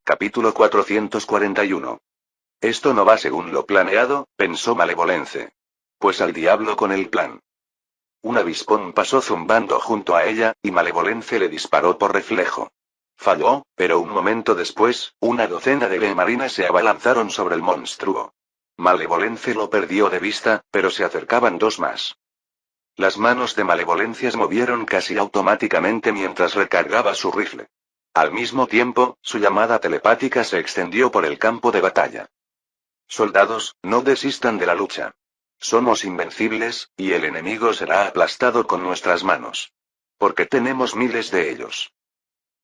Capítulo 441. Esto no va según lo planeado, pensó Malevolence. Pues al diablo con el plan. Un avispón pasó zumbando junto a ella, y Malevolence le disparó por reflejo. Falló, pero un momento después, una docena de marines se abalanzaron sobre el monstruo. Malevolence lo perdió de vista, pero se acercaban dos más. Las manos de Malevolence se movieron casi automáticamente mientras recargaba su rifle. Al mismo tiempo, su llamada telepática se extendió por el campo de batalla. Soldados, no desistan de la lucha. Somos invencibles, y el enemigo será aplastado con nuestras manos. Porque tenemos miles de ellos.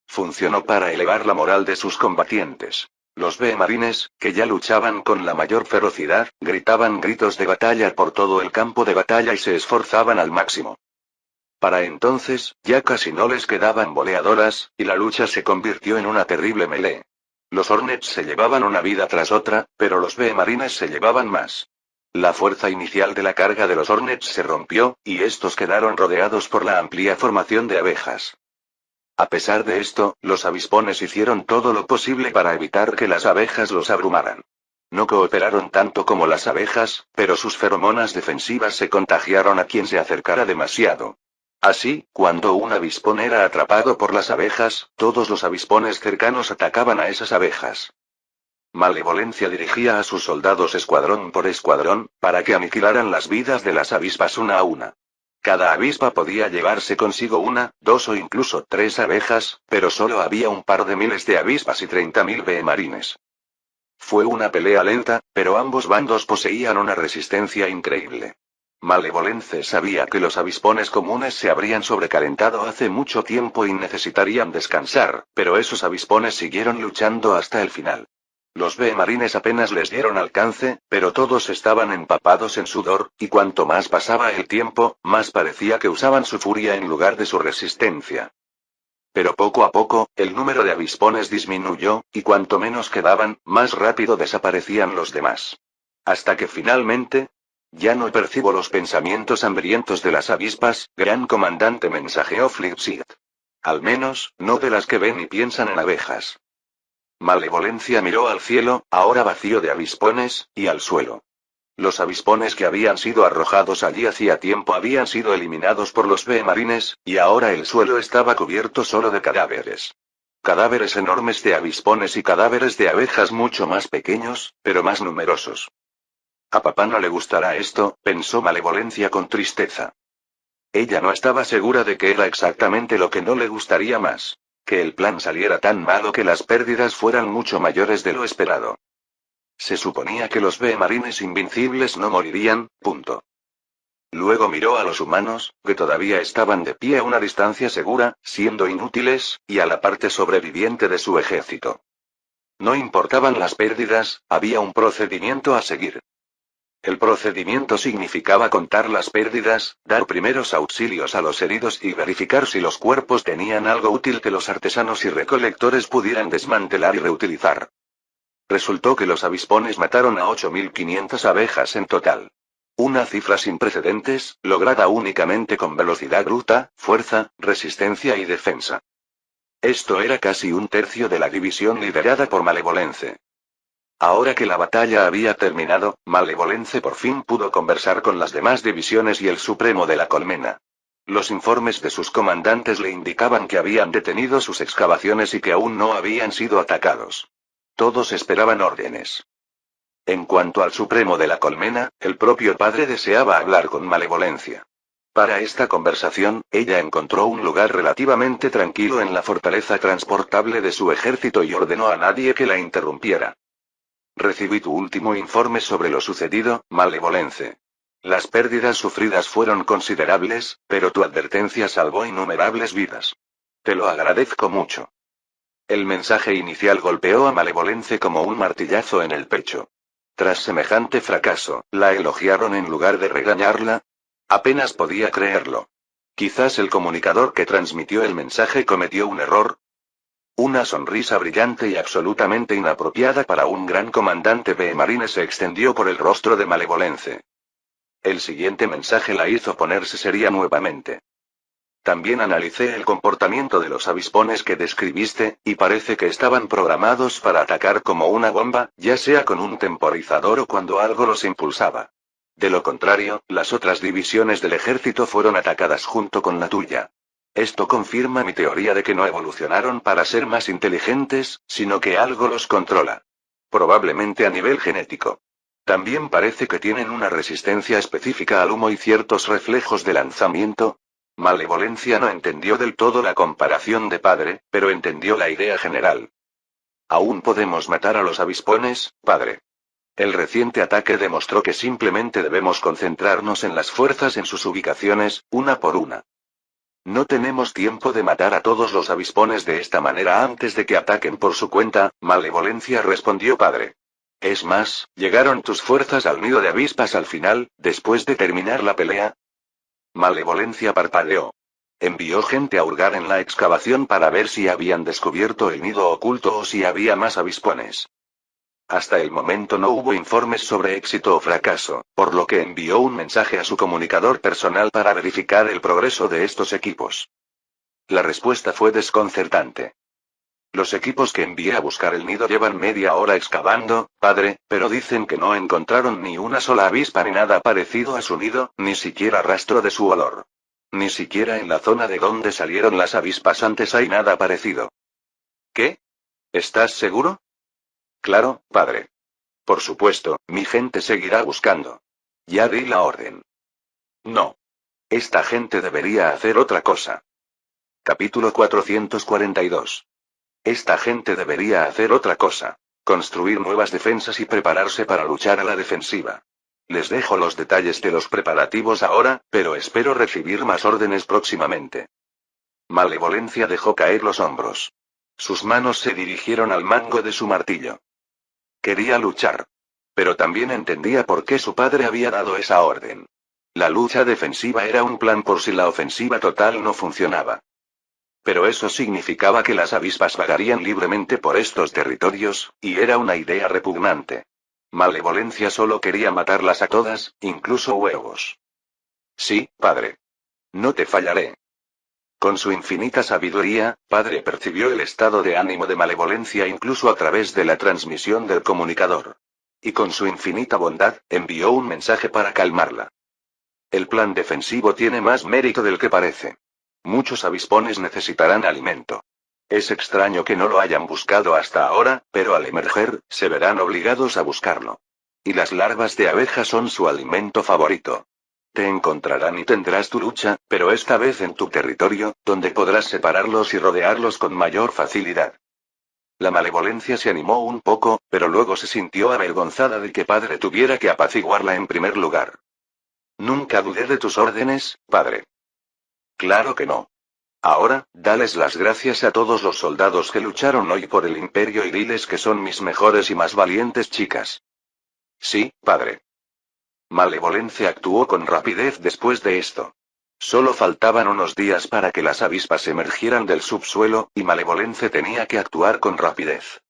Funcionó para elevar la moral de sus combatientes. Los marines, que ya luchaban con la mayor ferocidad, gritaban gritos de batalla por todo el campo de batalla y se esforzaban al máximo. Para entonces, ya casi no les quedaban boleadoras, y la lucha se convirtió en una terrible melee. Los Hornets se llevaban una vida tras otra, pero los marines se llevaban más. La fuerza inicial de la carga de los Hornets se rompió, y estos quedaron rodeados por la amplia formación de abejas. A pesar de esto, los avispones hicieron todo lo posible para evitar que las abejas los abrumaran. No cooperaron tanto como las abejas, pero sus feromonas defensivas se contagiaron a quien se acercara demasiado. Así, cuando un avispón era atrapado por las abejas, todos los avispones cercanos atacaban a esas abejas. Malevolencia dirigía a sus soldados escuadrón por escuadrón, para que aniquilaran las vidas de las avispas una a una. Cada avispa podía llevarse consigo una, dos o incluso tres abejas, pero solo había un par de miles de avispas y 30.000 marines. Fue una pelea lenta, pero ambos bandos poseían una resistencia increíble. Malevolence sabía que los avispones comunes se habrían sobrecalentado hace mucho tiempo y necesitarían descansar, pero esos avispones siguieron luchando hasta el final. Los marines apenas les dieron alcance, pero todos estaban empapados en sudor, y cuanto más pasaba el tiempo, más parecía que usaban su furia en lugar de su resistencia. Pero poco a poco, el número de avispones disminuyó, y cuanto menos quedaban, más rápido desaparecían los demás. Hasta que finalmente... Ya no percibo los pensamientos hambrientos de las avispas, gran comandante, mensajeó Flipseed. Al menos, no de las que ven y piensan en abejas. Malevolencia miró al cielo, ahora vacío de avispones, y al suelo. Los avispones que habían sido arrojados allí hacía tiempo habían sido eliminados por los marines, y ahora el suelo estaba cubierto solo de cadáveres. Cadáveres enormes de avispones y cadáveres de abejas mucho más pequeños, pero más numerosos. A papá no le gustará esto, pensó Malevolencia con tristeza. Ella no estaba segura de que era exactamente lo que no le gustaría más. Que el plan saliera tan malo que las pérdidas fueran mucho mayores de lo esperado. Se suponía que los marines invencibles no morirían, punto. Luego miró a los humanos, que todavía estaban de pie a una distancia segura, siendo inútiles, y a la parte sobreviviente de su ejército. No importaban las pérdidas, había un procedimiento a seguir. El procedimiento significaba contar las pérdidas, dar primeros auxilios a los heridos y verificar si los cuerpos tenían algo útil que los artesanos y recolectores pudieran desmantelar y reutilizar. Resultó que los avispones mataron a 8.500 abejas en total. Una cifra sin precedentes, lograda únicamente con velocidad bruta, fuerza, resistencia y defensa. Esto era casi un tercio de la división liderada por Malevolence. Ahora que la batalla había terminado, Malevolence por fin pudo conversar con las demás divisiones y el Supremo de la Colmena. Los informes de sus comandantes le indicaban que habían detenido sus excavaciones y que aún no habían sido atacados. Todos esperaban órdenes. En cuanto al Supremo de la Colmena, el propio padre deseaba hablar con Malevolencia. Para esta conversación, ella encontró un lugar relativamente tranquilo en la fortaleza transportable de su ejército y ordenó a nadie que la interrumpiera. Recibí tu último informe sobre lo sucedido, Malevolence. Las pérdidas sufridas fueron considerables, pero tu advertencia salvó innumerables vidas. Te lo agradezco mucho. El mensaje inicial golpeó a Malevolence como un martillazo en el pecho. Tras semejante fracaso, ¿la elogiaron en lugar de regañarla? Apenas podía creerlo. Quizás el comunicador que transmitió el mensaje cometió un error. Una sonrisa brillante y absolutamente inapropiada para un gran comandante marine se extendió por el rostro de Malevolence. El siguiente mensaje la hizo ponerse seria nuevamente. También analicé el comportamiento de los avispones que describiste, y parece que estaban programados para atacar como una bomba, ya sea con un temporizador o cuando algo los impulsaba. De lo contrario, las otras divisiones del ejército fueron atacadas junto con la tuya. Esto confirma mi teoría de que no evolucionaron para ser más inteligentes, sino que algo los controla. Probablemente a nivel genético. También parece que tienen una resistencia específica al humo y ciertos reflejos de lanzamiento. Malevolencia no entendió del todo la comparación de padre, pero entendió la idea general. Aún podemos matar a los avispones, padre. El reciente ataque demostró que simplemente debemos concentrarnos en las fuerzas en sus ubicaciones, una por una. No tenemos tiempo de matar a todos los avispones de esta manera antes de que ataquen por su cuenta, Malevolencia respondió padre. Es más, ¿llegaron tus fuerzas al nido de avispas al final, después de terminar la pelea? Malevolencia parpadeó. Envió gente a hurgar en la excavación para ver si habían descubierto el nido oculto o si había más avispones. Hasta el momento no hubo informes sobre éxito o fracaso, por lo que envió un mensaje a su comunicador personal para verificar el progreso de estos equipos. La respuesta fue desconcertante. Los equipos que envié a buscar el nido llevan media hora excavando, padre, pero dicen que no encontraron ni una sola avispa ni nada parecido a su nido, ni siquiera rastro de su olor. Ni siquiera en la zona de donde salieron las avispas antes hay nada parecido. ¿Qué? ¿Estás seguro? Claro, padre. Por supuesto, mi gente seguirá buscando. Ya di la orden. No. Esta gente debería hacer otra cosa. Capítulo 442. Esta gente debería hacer otra cosa. Construir nuevas defensas y prepararse para luchar a la defensiva. Les dejo los detalles de los preparativos ahora, pero espero recibir más órdenes próximamente. Malevolencia dejó caer los hombros. Sus manos se dirigieron al mango de su martillo. Quería luchar. Pero también entendía por qué su padre había dado esa orden. La lucha defensiva era un plan por si la ofensiva total no funcionaba. Pero eso significaba que las avispas vagarían libremente por estos territorios, y era una idea repugnante. Malevolencia solo quería matarlas a todas, incluso huevos. Sí, padre. No te fallaré. Con su infinita sabiduría, padre percibió el estado de ánimo de Malevolencia incluso a través de la transmisión del comunicador. Y con su infinita bondad, envió un mensaje para calmarla. El plan defensivo tiene más mérito del que parece. Muchos avispones necesitarán alimento. Es extraño que no lo hayan buscado hasta ahora, pero al emerger, se verán obligados a buscarlo. Y las larvas de abeja son su alimento favorito. Te encontrarán y tendrás tu lucha, pero esta vez en tu territorio, donde podrás separarlos y rodearlos con mayor facilidad. La malevolencia se animó un poco, pero luego se sintió avergonzada de que padre tuviera que apaciguarla en primer lugar. Nunca dudé de tus órdenes, padre. Claro que no. Ahora, dales las gracias a todos los soldados que lucharon hoy por el imperio y diles que son mis mejores y más valientes chicas. Sí, padre. Malevolencia actuó con rapidez después de esto. Solo faltaban unos días para que las avispas emergieran del subsuelo, y Malevolence tenía que actuar con rapidez.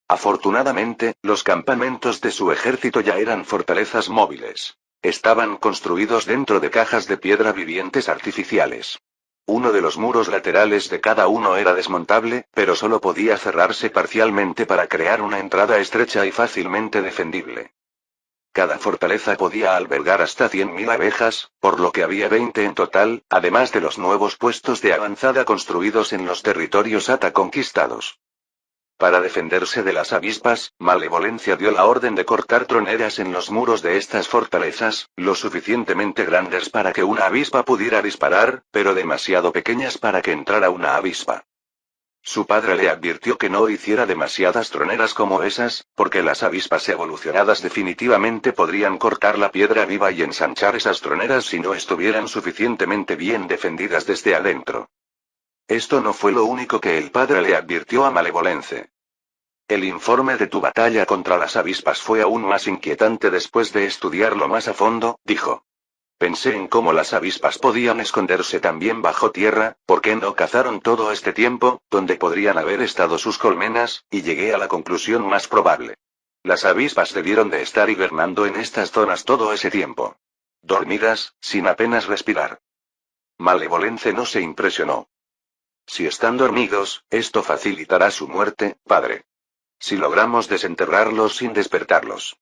Afortunadamente, los campamentos de su ejército ya eran fortalezas móviles. Estaban construidos dentro de cajas de piedra vivientes artificiales. Uno de los muros laterales de cada uno era desmontable, pero solo podía cerrarse parcialmente para crear una entrada estrecha y fácilmente defendible. Cada fortaleza podía albergar hasta 100.000 abejas, por lo que había 20 en total, además de los nuevos puestos de avanzada construidos en los territorios ATA conquistados. Para defenderse de las avispas, Malevolencia dio la orden de cortar troneras en los muros de estas fortalezas, lo suficientemente grandes para que una avispa pudiera disparar, pero demasiado pequeñas para que entrara una avispa. Su padre le advirtió que no hiciera demasiadas troneras como esas, porque las avispas evolucionadas definitivamente podrían cortar la piedra viva y ensanchar esas troneras si no estuvieran suficientemente bien defendidas desde adentro. Esto no fue lo único que el padre le advirtió a Malevolence. El informe de tu batalla contra las avispas fue aún más inquietante después de estudiarlo más a fondo, dijo. Pensé en cómo las avispas podían esconderse también bajo tierra, por qué no cazaron todo este tiempo, donde podrían haber estado sus colmenas, y llegué a la conclusión más probable. Las avispas debieron de estar hibernando en estas zonas todo ese tiempo. Dormidas, sin apenas respirar. Malevolence no se impresionó. Si están dormidos, esto facilitará su muerte, padre. Si logramos desenterrarlos sin despertarlos,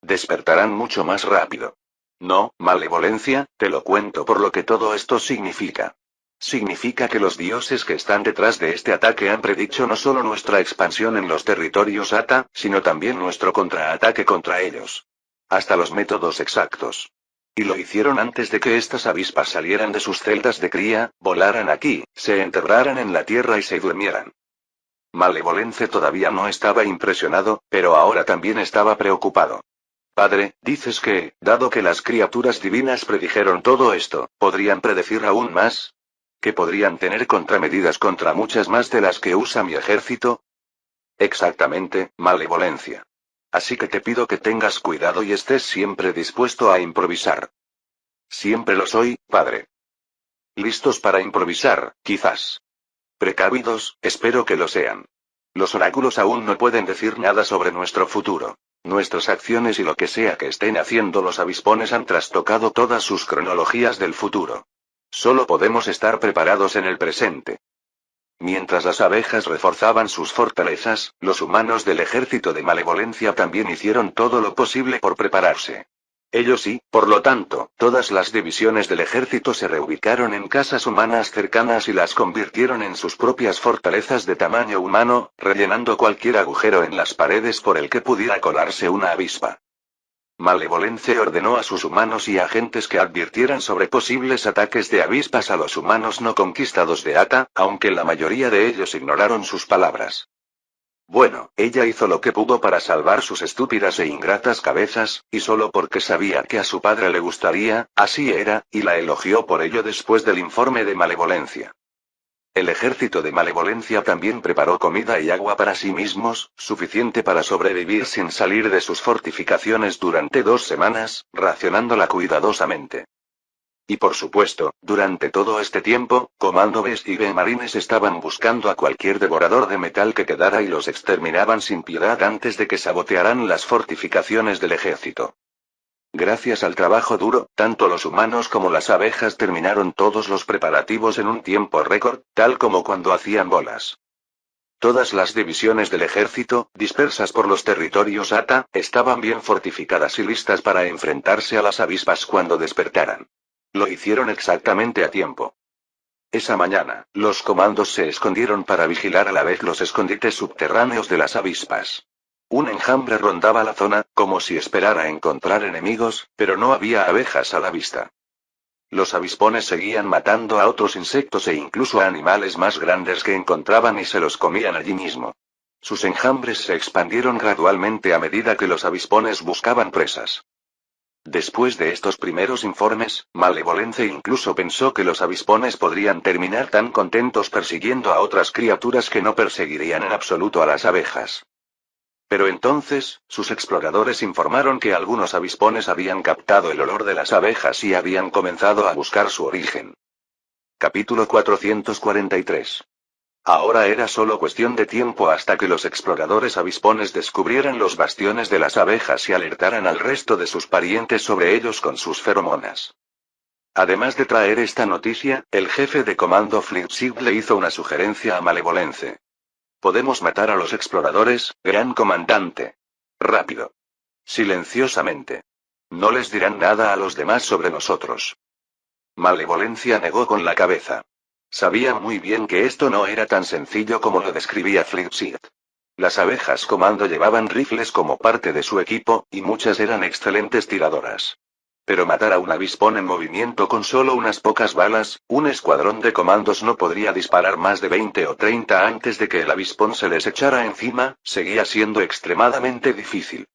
despertarán mucho más rápido. No, malevolencia, te lo cuento por lo que todo esto significa. Significa que los dioses que están detrás de este ataque han predicho no solo nuestra expansión en los territorios Ata, sino también nuestro contraataque contra ellos. Hasta los métodos exactos. Y lo hicieron antes de que estas avispas salieran de sus celdas de cría, volaran aquí, se enterraran en la tierra y se durmieran. Malevolence todavía no estaba impresionado, pero ahora también estaba preocupado. Padre, dices que, dado que las criaturas divinas predijeron todo esto, ¿podrían predecir aún más? ¿Que podrían tener contramedidas contra muchas más de las que usa mi ejército? Exactamente, malevolencia. Así que te pido que tengas cuidado y estés siempre dispuesto a improvisar. Siempre lo soy, padre. Listos para improvisar, quizás. Precavidos, espero que lo sean. Los oráculos aún no pueden decir nada sobre nuestro futuro. Nuestras acciones y lo que sea que estén haciendo los avispones han trastocado todas sus cronologías del futuro. Solo podemos estar preparados en el presente. Mientras las abejas reforzaban sus fortalezas, los humanos del ejército de malevolencia también hicieron todo lo posible por prepararse. Ellos y, por lo tanto, todas las divisiones del ejército se reubicaron en casas humanas cercanas y las convirtieron en sus propias fortalezas de tamaño humano, rellenando cualquier agujero en las paredes por el que pudiera colarse una avispa. Malevolence ordenó a sus humanos y agentes que advirtieran sobre posibles ataques de avispas a los humanos no conquistados de Ata, aunque la mayoría de ellos ignoraron sus palabras. Bueno, ella hizo lo que pudo para salvar sus estúpidas e ingratas cabezas, y solo porque sabía que a su padre le gustaría, así era, y la elogió por ello después del informe de malevolencia. El ejército de malevolencia también preparó comida y agua para sí mismos, suficiente para sobrevivir sin salir de sus fortificaciones durante 2 semanas, racionándola cuidadosamente. Y por supuesto, durante todo este tiempo, Comando Beast y B-Marines estaban buscando a cualquier devorador de metal que quedara y los exterminaban sin piedad antes de que sabotearan las fortificaciones del ejército. Gracias al trabajo duro, tanto los humanos como las abejas terminaron todos los preparativos en un tiempo récord, tal como cuando hacían bolas. Todas las divisiones del ejército, dispersas por los territorios Ata, estaban bien fortificadas y listas para enfrentarse a las avispas cuando despertaran. Lo hicieron exactamente a tiempo. Esa mañana, los comandos se escondieron para vigilar a la vez los escondites subterráneos de las avispas. Un enjambre rondaba la zona, como si esperara encontrar enemigos, pero no había abejas a la vista. Los avispones seguían matando a otros insectos e incluso a animales más grandes que encontraban y se los comían allí mismo. Sus enjambres se expandieron gradualmente a medida que los avispones buscaban presas. Después de estos primeros informes, Malevolence incluso pensó que los avispones podrían terminar tan contentos persiguiendo a otras criaturas que no perseguirían en absoluto a las abejas. Pero entonces, sus exploradores informaron que algunos avispones habían captado el olor de las abejas y habían comenzado a buscar su origen. Capítulo 443. Ahora era solo cuestión de tiempo hasta que los exploradores avispones descubrieran los bastiones de las abejas y alertaran al resto de sus parientes sobre ellos con sus feromonas. Además de traer esta noticia, el jefe de comando Flipsig le hizo una sugerencia a Malevolence. Podemos matar a los exploradores, gran comandante. Rápido. Silenciosamente. No les dirán nada a los demás sobre nosotros. Malevolencia negó con la cabeza. Sabía muy bien que esto no era tan sencillo como lo describía Flipsig. Las abejas comando llevaban rifles como parte de su equipo, y muchas eran excelentes tiradoras. Pero matar a un avispón en movimiento con solo unas pocas balas, un escuadrón de comandos no podría disparar más de 20 o 30 antes de que el avispón se les echara encima, seguía siendo extremadamente difícil.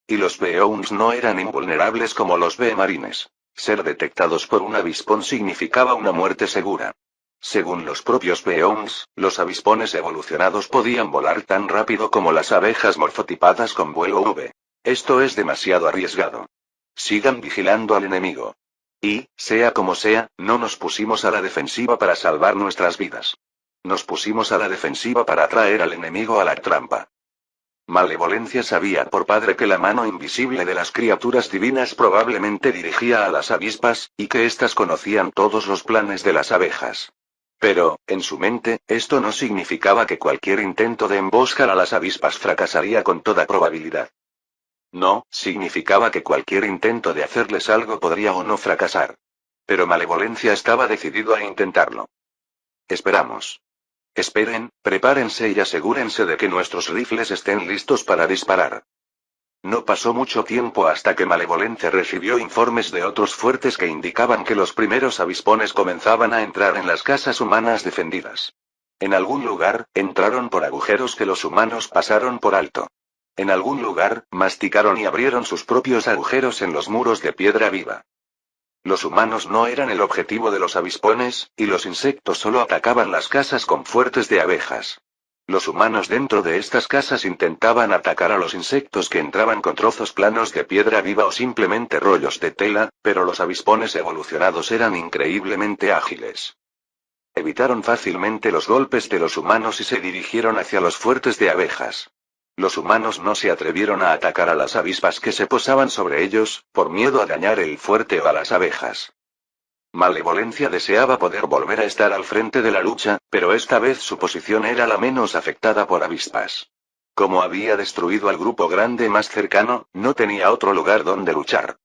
Y los Beowns no eran invulnerables como los B-Marines. Ser detectados por un avispón significaba una muerte segura. Según los propios Beowns, los avispones evolucionados podían volar tan rápido como las abejas morfotipadas con vuelo V. Esto es demasiado arriesgado. Sigan vigilando al enemigo. Y, sea como sea, no nos pusimos a la defensiva para salvar nuestras vidas. Nos pusimos a la defensiva para atraer al enemigo a la trampa. Malevolencia sabía por padre que la mano invisible de las criaturas divinas probablemente dirigía a las avispas, y que éstas conocían todos los planes de las abejas. Pero, en su mente, esto no significaba que cualquier intento de emboscar a las avispas fracasaría con toda probabilidad. No, significaba que cualquier intento de hacerles algo podría o no fracasar. Pero Malevolencia estaba decidido a intentarlo. Esperamos. Esperen, prepárense y asegúrense de que nuestros rifles estén listos para disparar. No pasó mucho tiempo hasta que Malevolencia recibió informes de otros fuertes que indicaban que los primeros avispones comenzaban a entrar en las casas humanas defendidas. En algún lugar, entraron por agujeros que los humanos pasaron por alto. En algún lugar, masticaron y abrieron sus propios agujeros en los muros de piedra viva. Los humanos no eran el objetivo de los avispones, y los insectos solo atacaban las casas con fuertes de abejas. Los humanos dentro de estas casas intentaban atacar a los insectos que entraban con trozos planos de piedra viva o simplemente rollos de tela, pero los avispones evolucionados eran increíblemente ágiles. Evitaron fácilmente los golpes de los humanos y se dirigieron hacia los fuertes de abejas. Los humanos no se atrevieron a atacar a las avispas que se posaban sobre ellos, por miedo a dañar el fuerte o a las abejas. Malevolencia deseaba poder volver a estar al frente de la lucha, pero esta vez su posición era la menos afectada por avispas. Como había destruido al grupo grande más cercano, no tenía otro lugar donde luchar.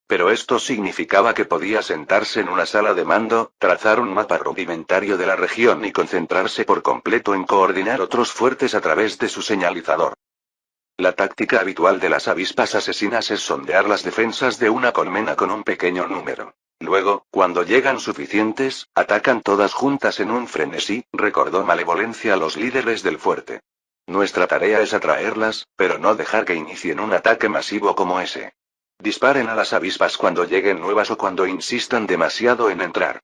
Pero esto significaba que podía sentarse en una sala de mando, trazar un mapa rudimentario de la región y concentrarse por completo en coordinar otros fuertes a través de su señalizador. La táctica habitual de las avispas asesinas es sondear las defensas de una colmena con un pequeño número. Luego, cuando llegan suficientes, atacan todas juntas en un frenesí, recordó Malevolencia a los líderes del fuerte. Nuestra tarea es atraerlas, pero no dejar que inicien un ataque masivo como ese. Disparen a las avispas cuando lleguen nuevas o cuando insistan demasiado en entrar.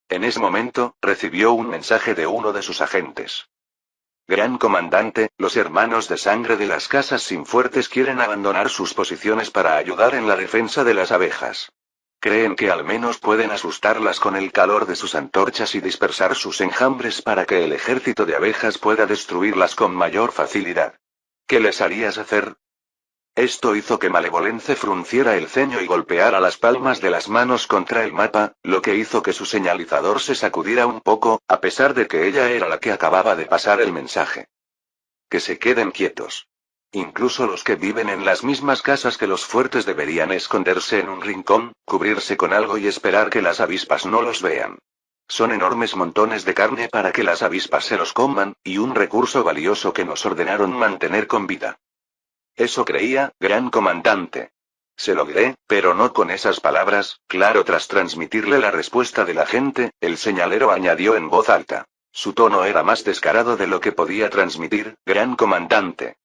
En ese momento, recibió un mensaje de uno de sus agentes. Gran comandante, los hermanos de sangre de las casas sin fuertes quieren abandonar sus posiciones para ayudar en la defensa de las abejas. Creen que al menos pueden asustarlas con el calor de sus antorchas y dispersar sus enjambres para que el ejército de abejas pueda destruirlas con mayor facilidad. ¿Qué les harías hacer? Esto hizo que Malevolence frunciera el ceño y golpeara las palmas de las manos contra el mapa, lo que hizo que su señalizador se sacudiera un poco, a pesar de que ella era la que acababa de pasar el mensaje. Que se queden quietos. Incluso los que viven en las mismas casas que los fuertes deberían esconderse en un rincón, cubrirse con algo y esperar que las avispas no los vean. Son enormes montones de carne para que las avispas se los coman, y un recurso valioso que nos ordenaron mantener con vida. Eso creía, gran comandante. Se lo diré, pero no con esas palabras, claro. Tras transmitirle la respuesta de la gente, el señalero añadió en voz alta. Su tono era más descarado de lo que podía transmitir, gran comandante.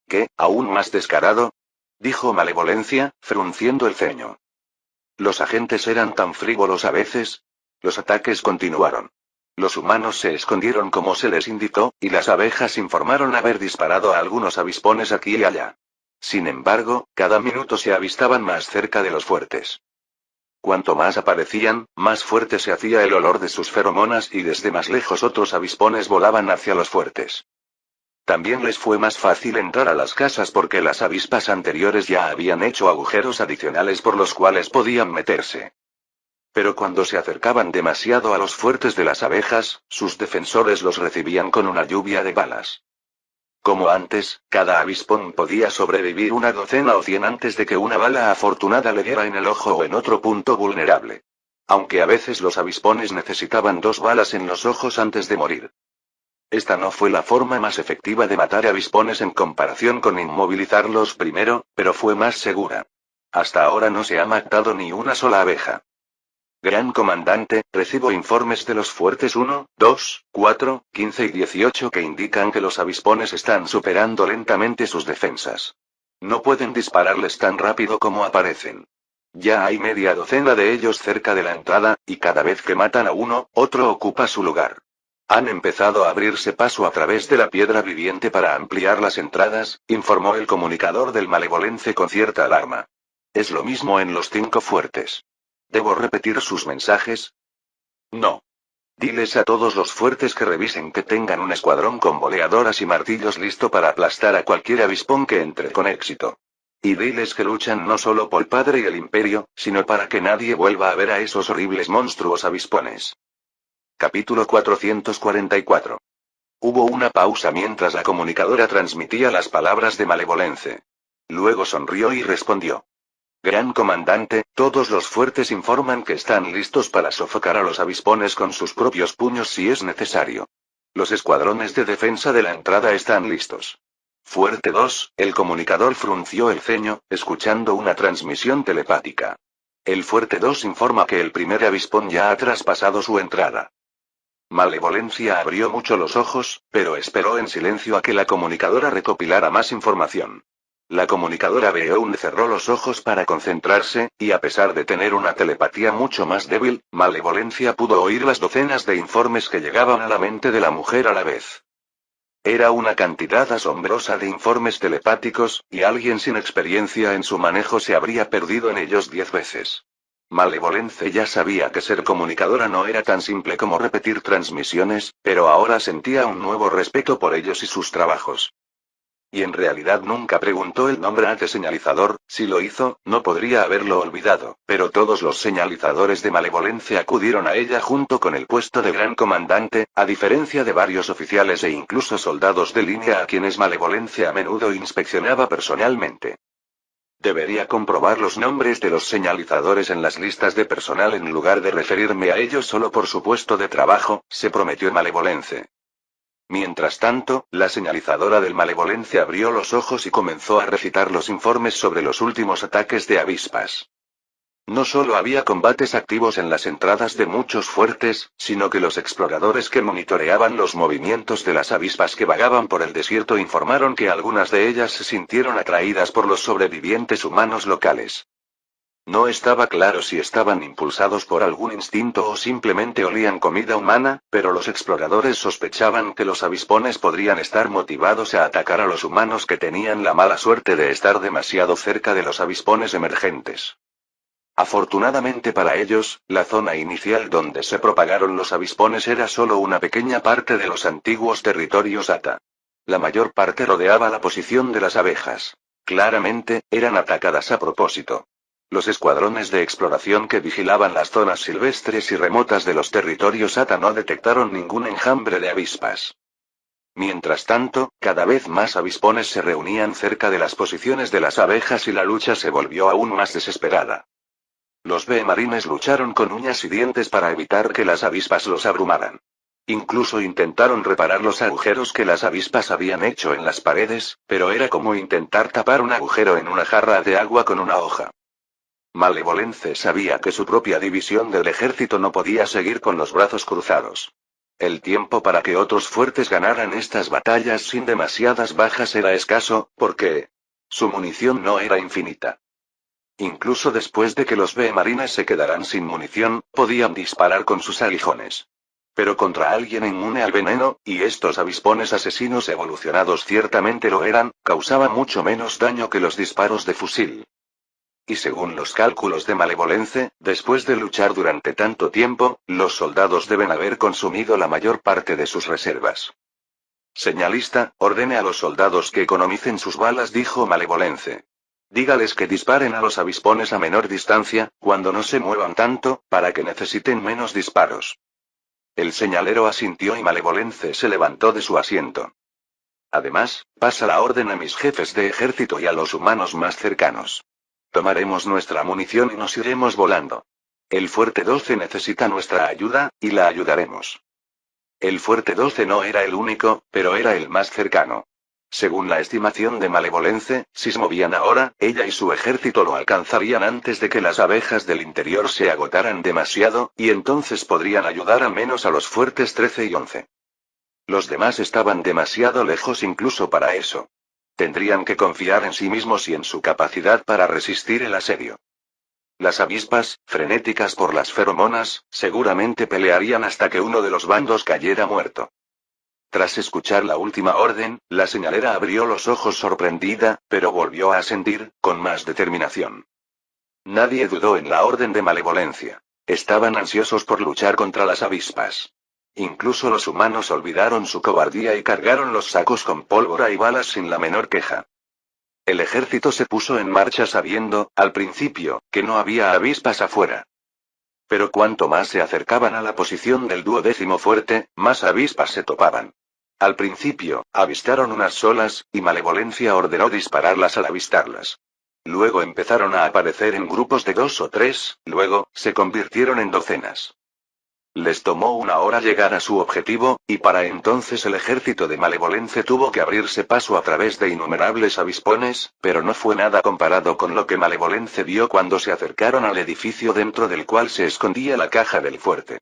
¿Qué, aún más descarado? Dijo Malevolencia, frunciendo el ceño. Los agentes eran tan frívolos a veces. Los ataques continuaron. Los humanos se escondieron como se les indicó, y las abejas informaron haber disparado a algunos avispones aquí y allá. Sin embargo, cada minuto se avistaban más cerca de los fuertes. Cuanto más aparecían, más fuerte se hacía el olor de sus feromonas y desde más lejos otros avispones volaban hacia los fuertes. También les fue más fácil entrar a las casas porque las avispas anteriores ya habían hecho agujeros adicionales por los cuales podían meterse. Pero cuando se acercaban demasiado a los fuertes de las abejas, sus defensores los recibían con una lluvia de balas. Como antes, cada avispón podía sobrevivir una docena o 100 antes de que una bala afortunada le diera en el ojo o en otro punto vulnerable. Aunque a veces los avispones necesitaban 2 balas en los ojos antes de morir. Esta no fue la forma más efectiva de matar avispones en comparación con inmovilizarlos primero, pero fue más segura. Hasta ahora no se ha matado ni una sola abeja. Gran comandante, recibo informes de los fuertes 1, 2, 4, 15 y 18 que indican que los avispones están superando lentamente sus defensas. No pueden dispararles tan rápido como aparecen. Ya hay media docena de ellos cerca de la entrada, y cada vez que matan a uno, otro ocupa su lugar. Han empezado a abrirse paso a través de la piedra viviente para ampliar las entradas, informó el comunicador del Malevolence con cierta alarma. Es lo mismo en los 5 fuertes. ¿Debo repetir sus mensajes? No. Diles a todos los fuertes que revisen que tengan un escuadrón con boleadoras y martillos listo para aplastar a cualquier avispón que entre con éxito. Y diles que luchan no solo por el padre y el imperio, sino para que nadie vuelva a ver a esos horribles monstruos avispones. Capítulo 444. Hubo una pausa mientras la comunicadora transmitía las palabras de Malevolence. Luego sonrió y respondió. Gran comandante, todos los fuertes informan que están listos para sofocar a los avispones con sus propios puños si es necesario. Los escuadrones de defensa de la entrada están listos. Fuerte 2, el comunicador frunció el ceño, escuchando una transmisión telepática. El Fuerte 2 informa que el primer avispón ya ha traspasado su entrada. Malevolencia abrió mucho los ojos, pero esperó en silencio a que la comunicadora recopilara más información. La comunicadora Beoun cerró los ojos para concentrarse, y a pesar de tener una telepatía mucho más débil, Malevolencia pudo oír las docenas de informes que llegaban a la mente de la mujer a la vez. Era una cantidad asombrosa de informes telepáticos, y alguien sin experiencia en su manejo se habría perdido en ellos 10 veces. Malevolence ya sabía que ser comunicadora no era tan simple como repetir transmisiones, pero ahora sentía un nuevo respeto por ellos y sus trabajos. Y en realidad nunca preguntó el nombre de señalizador, si lo hizo, no podría haberlo olvidado, pero todos los señalizadores de Malevolencia acudieron a ella junto con el puesto de gran comandante, a diferencia de varios oficiales e incluso soldados de línea a quienes Malevolencia a menudo inspeccionaba personalmente. Debería comprobar los nombres de los señalizadores en las listas de personal en lugar de referirme a ellos solo por su puesto de trabajo, se prometió Malevolence. Mientras tanto, la señalizadora del Malevolencia abrió los ojos y comenzó a recitar los informes sobre los últimos ataques de avispas. No solo había combates activos en las entradas de muchos fuertes, sino que los exploradores que monitoreaban los movimientos de las avispas que vagaban por el desierto informaron que algunas de ellas se sintieron atraídas por los sobrevivientes humanos locales. No estaba claro si estaban impulsados por algún instinto o simplemente olían comida humana, pero los exploradores sospechaban que los avispones podrían estar motivados a atacar a los humanos que tenían la mala suerte de estar demasiado cerca de los avispones emergentes. Afortunadamente para ellos, la zona inicial donde se propagaron los avispones era solo una pequeña parte de los antiguos territorios Ata. La mayor parte rodeaba la posición de las abejas. Claramente, eran atacadas a propósito. Los escuadrones de exploración que vigilaban las zonas silvestres y remotas de los territorios Ata no detectaron ningún enjambre de avispas. Mientras tanto, cada vez más avispones se reunían cerca de las posiciones de las abejas y la lucha se volvió aún más desesperada. Los B-marines lucharon con uñas y dientes para evitar que las avispas los abrumaran. Incluso intentaron reparar los agujeros que las avispas habían hecho en las paredes, pero era como intentar tapar un agujero en una jarra de agua con una hoja. Malevolence sabía que su propia división del ejército no podía seguir con los brazos cruzados. El tiempo para que otros fuertes ganaran estas batallas sin demasiadas bajas era escaso, porque su munición no era infinita. Incluso después de que los B-marines se quedaran sin munición, podían disparar con sus aguijones. Pero contra alguien inmune al veneno, y estos avispones asesinos evolucionados ciertamente lo eran, causaba mucho menos daño que los disparos de fusil. Y según los cálculos de Malevolence, después de luchar durante tanto tiempo, los soldados deben haber consumido la mayor parte de sus reservas. Señalista, ordene a los soldados que economicen sus balas, dijo Malevolence. Dígales que disparen a los avispones a menor distancia, cuando no se muevan tanto, para que necesiten menos disparos. El señalero asintió y Malevolence se levantó de su asiento. Además, pasa la orden a mis jefes de ejército y a los humanos más cercanos. Tomaremos nuestra munición y nos iremos volando. El Fuerte 12 necesita nuestra ayuda, y la ayudaremos. El Fuerte 12 no era el único, pero era el más cercano. Según la estimación de Malevolence, si se movían ahora, ella y su ejército lo alcanzarían antes de que las abejas del interior se agotaran demasiado, y entonces podrían ayudar al menos a los fuertes 13 y 11. Los demás estaban demasiado lejos incluso para eso. Tendrían que confiar en sí mismos y en su capacidad para resistir el asedio. Las avispas, frenéticas por las feromonas, seguramente pelearían hasta que uno de los bandos cayera muerto. Tras escuchar la última orden, la señalera abrió los ojos sorprendida, pero volvió a asentir, con más determinación. Nadie dudó en la orden de Malevolencia. Estaban ansiosos por luchar contra las avispas. Incluso los humanos olvidaron su cobardía y cargaron los sacos con pólvora y balas sin la menor queja. El ejército se puso en marcha sabiendo, al principio, que no había avispas afuera. Pero cuanto más se acercaban a la posición del 12º fuerte, más avispas se topaban. Al principio, avistaron unas solas, y Malevolencia ordenó dispararlas al avistarlas. Luego empezaron a aparecer en grupos de 2 o 3, luego, se convirtieron en docenas. Les tomó una hora llegar a su objetivo, y para entonces el ejército de Malevolence tuvo que abrirse paso a través de innumerables avispones, pero no fue nada comparado con lo que Malevolence vio cuando se acercaron al edificio dentro del cual se escondía la caja del fuerte.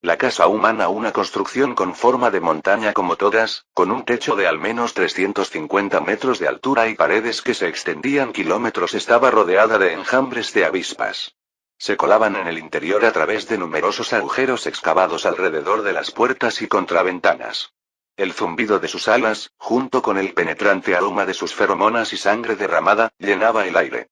La casa humana, una construcción con forma de montaña como todas, con un techo de al menos 350 metros de altura y paredes que se extendían kilómetros, estaba rodeada de enjambres de avispas. Se colaban en el interior a través de numerosos agujeros excavados alrededor de las puertas y contraventanas. El zumbido de sus alas, junto con el penetrante aroma de sus feromonas y sangre derramada, llenaba el aire.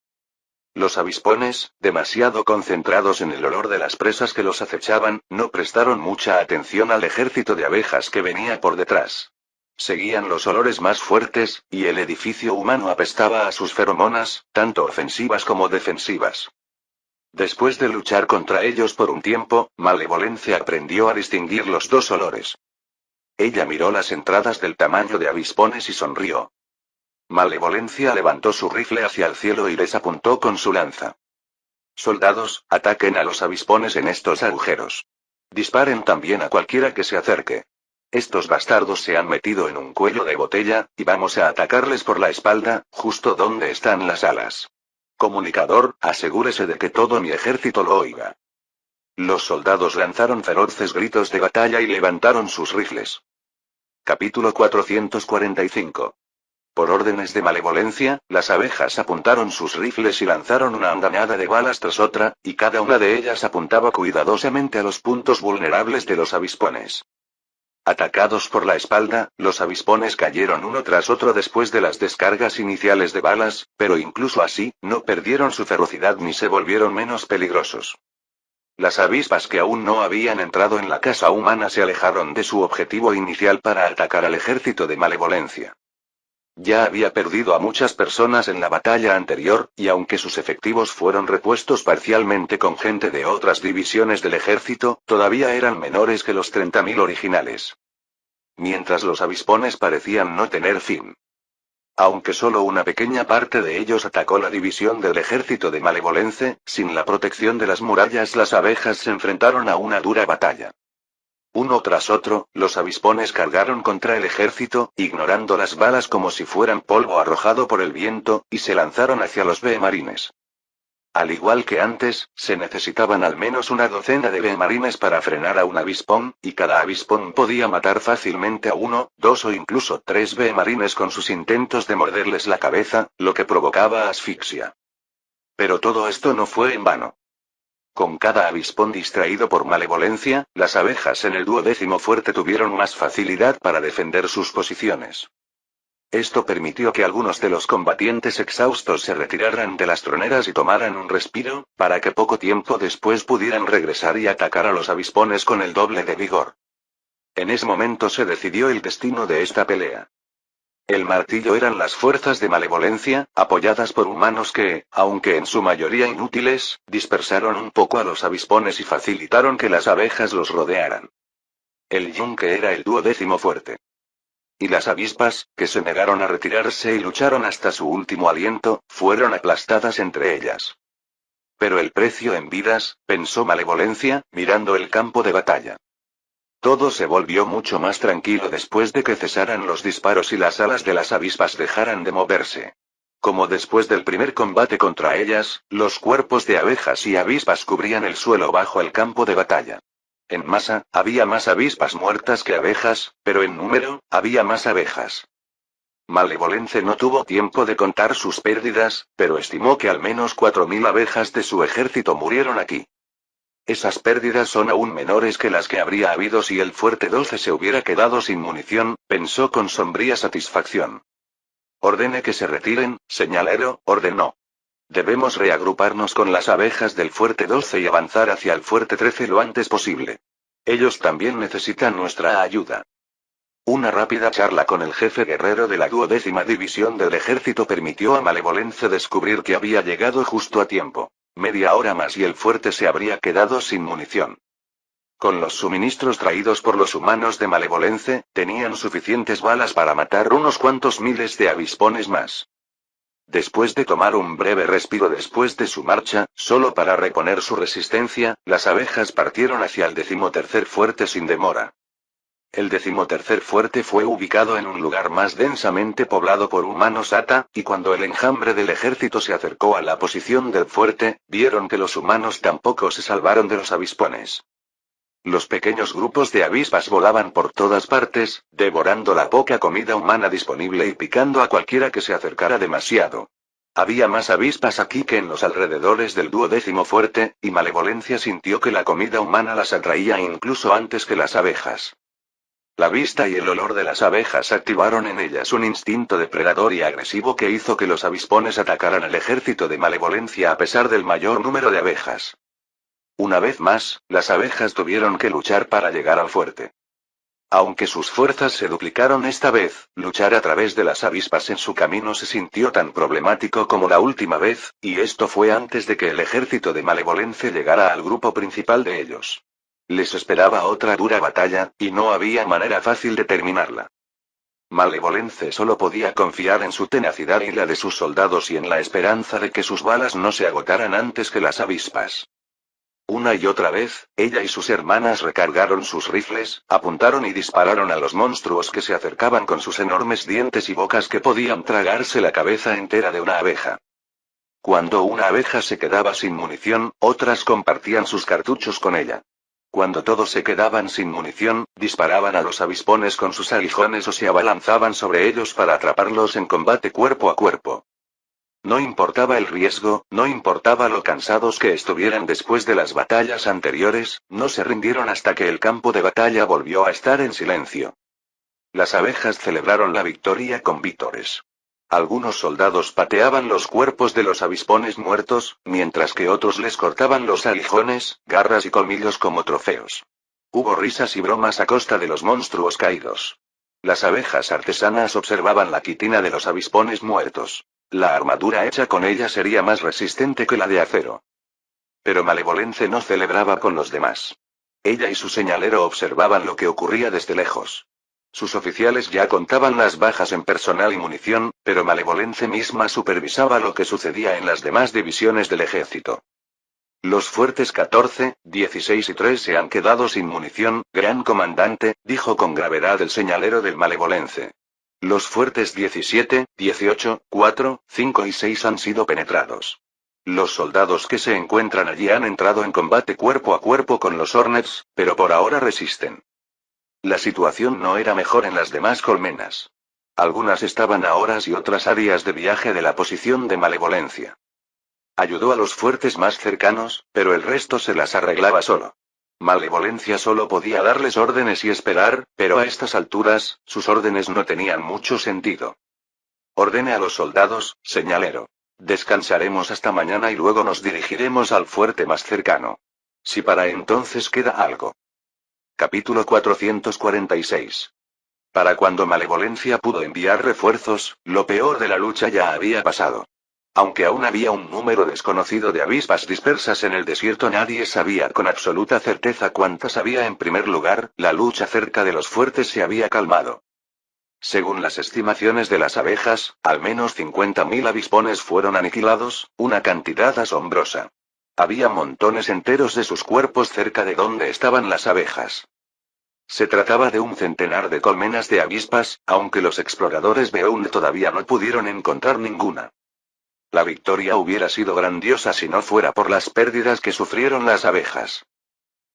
Los avispones, demasiado concentrados en el olor de las presas que los acechaban, no prestaron mucha atención al ejército de abejas que venía por detrás. Seguían los olores más fuertes, y el edificio humano apestaba a sus feromonas, tanto ofensivas como defensivas. Después de luchar contra ellos por un tiempo, Malevolencia aprendió a distinguir los dos olores. Ella miró las entradas del tamaño de avispones y sonrió. Malevolencia levantó su rifle hacia el cielo y les apuntó con su lanza. Soldados, ataquen a los avispones en estos agujeros. Disparen también a cualquiera que se acerque. Estos bastardos se han metido en un cuello de botella, y vamos a atacarles por la espalda, justo donde están las alas. Comunicador, asegúrese de que todo mi ejército lo oiga. Los soldados lanzaron feroces gritos de batalla y levantaron sus rifles. Capítulo 445. Por órdenes de Malevolencia, las abejas apuntaron sus rifles y lanzaron una andanada de balas tras otra, y cada una de ellas apuntaba cuidadosamente a los puntos vulnerables de los avispones. Atacados por la espalda, los avispones cayeron uno tras otro después de las descargas iniciales de balas, pero incluso así, no perdieron su ferocidad ni se volvieron menos peligrosos. Las avispas que aún no habían entrado en la casa humana se alejaron de su objetivo inicial para atacar al ejército de Malevolencia. Ya había perdido a muchas personas en la batalla anterior, y aunque sus efectivos fueron repuestos parcialmente con gente de otras divisiones del ejército, todavía eran menores que los 30.000 originales. Mientras los avispones parecían no tener fin. Aunque solo una pequeña parte de ellos atacó la división del ejército de Malevolence, sin la protección de las murallas las abejas se enfrentaron a una dura batalla. Uno tras otro, los avispones cargaron contra el ejército, ignorando las balas como si fueran polvo arrojado por el viento, y se lanzaron hacia los B-marines. Al igual que antes, se necesitaban al menos una docena de B-marines para frenar a un avispón, y cada avispón podía matar fácilmente a 1, 2 o incluso 3 B-marines con sus intentos de morderles la cabeza, lo que provocaba asfixia. Pero todo esto no fue en vano. Con cada avispón distraído por Malevolencia, las abejas en el 12º fuerte tuvieron más facilidad para defender sus posiciones. Esto permitió que algunos de los combatientes exhaustos se retiraran de las troneras y tomaran un respiro, para que poco tiempo después pudieran regresar y atacar a los avispones con el doble de vigor. En ese momento se decidió el destino de esta pelea. El martillo eran las fuerzas de Malevolencia, apoyadas por humanos que, aunque en su mayoría inútiles, dispersaron un poco a los avispones y facilitaron que las abejas los rodearan. El yunque era el 12º fuerte. Y las avispas, que se negaron a retirarse y lucharon hasta su último aliento, fueron aplastadas entre ellas. Pero el precio en vidas, pensó Malevolencia, mirando el campo de batalla. Todo se volvió mucho más tranquilo después de que cesaran los disparos y las alas de las avispas dejaran de moverse. Como después del primer combate contra ellas, los cuerpos de abejas y avispas cubrían el suelo bajo el campo de batalla. En masa, había más avispas muertas que abejas, pero en número, había más abejas. Malevolence no tuvo tiempo de contar sus pérdidas, pero estimó que al menos 4.000 abejas de su ejército murieron aquí. Esas pérdidas son aún menores que las que habría habido si el fuerte 12 se hubiera quedado sin munición, pensó con sombría satisfacción. Ordene que se retiren, señalero, ordenó. Debemos reagruparnos con las abejas del fuerte 12 y avanzar hacia el fuerte 13 lo antes posible. Ellos también necesitan nuestra ayuda. Una rápida charla con el jefe guerrero de la 12ª División del Ejército permitió a Malevolence descubrir que había llegado justo a tiempo. Media hora más y el fuerte se habría quedado sin munición. Con los suministros traídos por los humanos de Malevolence, tenían suficientes balas para matar unos cuantos miles de avispones más. Después de tomar un breve respiro después de su marcha, solo para reponer su resistencia, las abejas partieron hacia el 13º fuerte sin demora. El 13º fuerte fue ubicado en un lugar más densamente poblado por humanos Ata, y cuando el enjambre del ejército se acercó a la posición del fuerte, vieron que los humanos tampoco se salvaron de los avispones. Los pequeños grupos de avispas volaban por todas partes, devorando la poca comida humana disponible y picando a cualquiera que se acercara demasiado. Había más avispas aquí que en los alrededores del 12º fuerte, y Malevolencia sintió que la comida humana las atraía incluso antes que las abejas. La vista y el olor de las abejas activaron en ellas un instinto depredador y agresivo que hizo que los avispones atacaran al ejército de Malevolencia a pesar del mayor número de abejas. Una vez más, las abejas tuvieron que luchar para llegar al fuerte. Aunque sus fuerzas se duplicaron esta vez, luchar a través de las avispas en su camino se sintió tan problemático como la última vez, y esto fue antes de que el ejército de Malevolence llegara al grupo principal de ellos. Les esperaba otra dura batalla, y no había manera fácil de terminarla. Malevolence solo podía confiar en su tenacidad y la de sus soldados y en la esperanza de que sus balas no se agotaran antes que las avispas. Una y otra vez, ella y sus hermanas recargaron sus rifles, apuntaron y dispararon a los monstruos que se acercaban con sus enormes dientes y bocas que podían tragarse la cabeza entera de una abeja. Cuando una abeja se quedaba sin munición, otras compartían sus cartuchos con ella. Cuando todos se quedaban sin munición, disparaban a los avispones con sus aguijones o se abalanzaban sobre ellos para atraparlos en combate cuerpo a cuerpo. No importaba el riesgo, no importaba lo cansados que estuvieran después de las batallas anteriores, no se rindieron hasta que el campo de batalla volvió a estar en silencio. Las abejas celebraron la victoria con vítores. Algunos soldados pateaban los cuerpos de los avispones muertos, mientras que otros les cortaban los aguijones, garras y colmillos como trofeos. Hubo risas y bromas a costa de los monstruos caídos. Las abejas artesanas observaban la quitina de los avispones muertos. La armadura hecha con ella sería más resistente que la de acero. Pero Malevolence no celebraba con los demás. Ella y su señalero observaban lo que ocurría desde lejos. Sus oficiales ya contaban las bajas en personal y munición, pero Malevolence misma supervisaba lo que sucedía en las demás divisiones del ejército. Los fuertes 14, 16 y 3 se han quedado sin munición, gran comandante, dijo con gravedad el señalero del Malevolence. Los fuertes 17, 18, 4, 5 y 6 han sido penetrados. Los soldados que se encuentran allí han entrado en combate cuerpo a cuerpo con los Hornets, pero por ahora resisten. La situación no era mejor en las demás colmenas. Algunas estaban a horas y otras a días de viaje de la posición de Malevolencia. Ayudó a los fuertes más cercanos, pero el resto se las arreglaba solo. Malevolencia solo podía darles órdenes y esperar, pero a estas alturas, sus órdenes no tenían mucho sentido. Ordene a los soldados, señalero. Descansaremos hasta mañana y luego nos dirigiremos al fuerte más cercano. Si para entonces queda algo. Capítulo 446. Para cuando Malevolencia pudo enviar refuerzos, lo peor de la lucha ya había pasado. Aunque aún había un número desconocido de avispas dispersas en el desierto, nadie sabía con absoluta certeza cuántas había. En primer lugar, la lucha cerca de los fuertes se había calmado. Según las estimaciones de las abejas, al menos 50.000 avispones fueron aniquilados, una cantidad asombrosa. Había montones enteros de sus cuerpos cerca de donde estaban las abejas. Se trataba de un centenar de colmenas de avispas, aunque los exploradores Beound todavía no pudieron encontrar ninguna. La victoria hubiera sido grandiosa si no fuera por las pérdidas que sufrieron las abejas.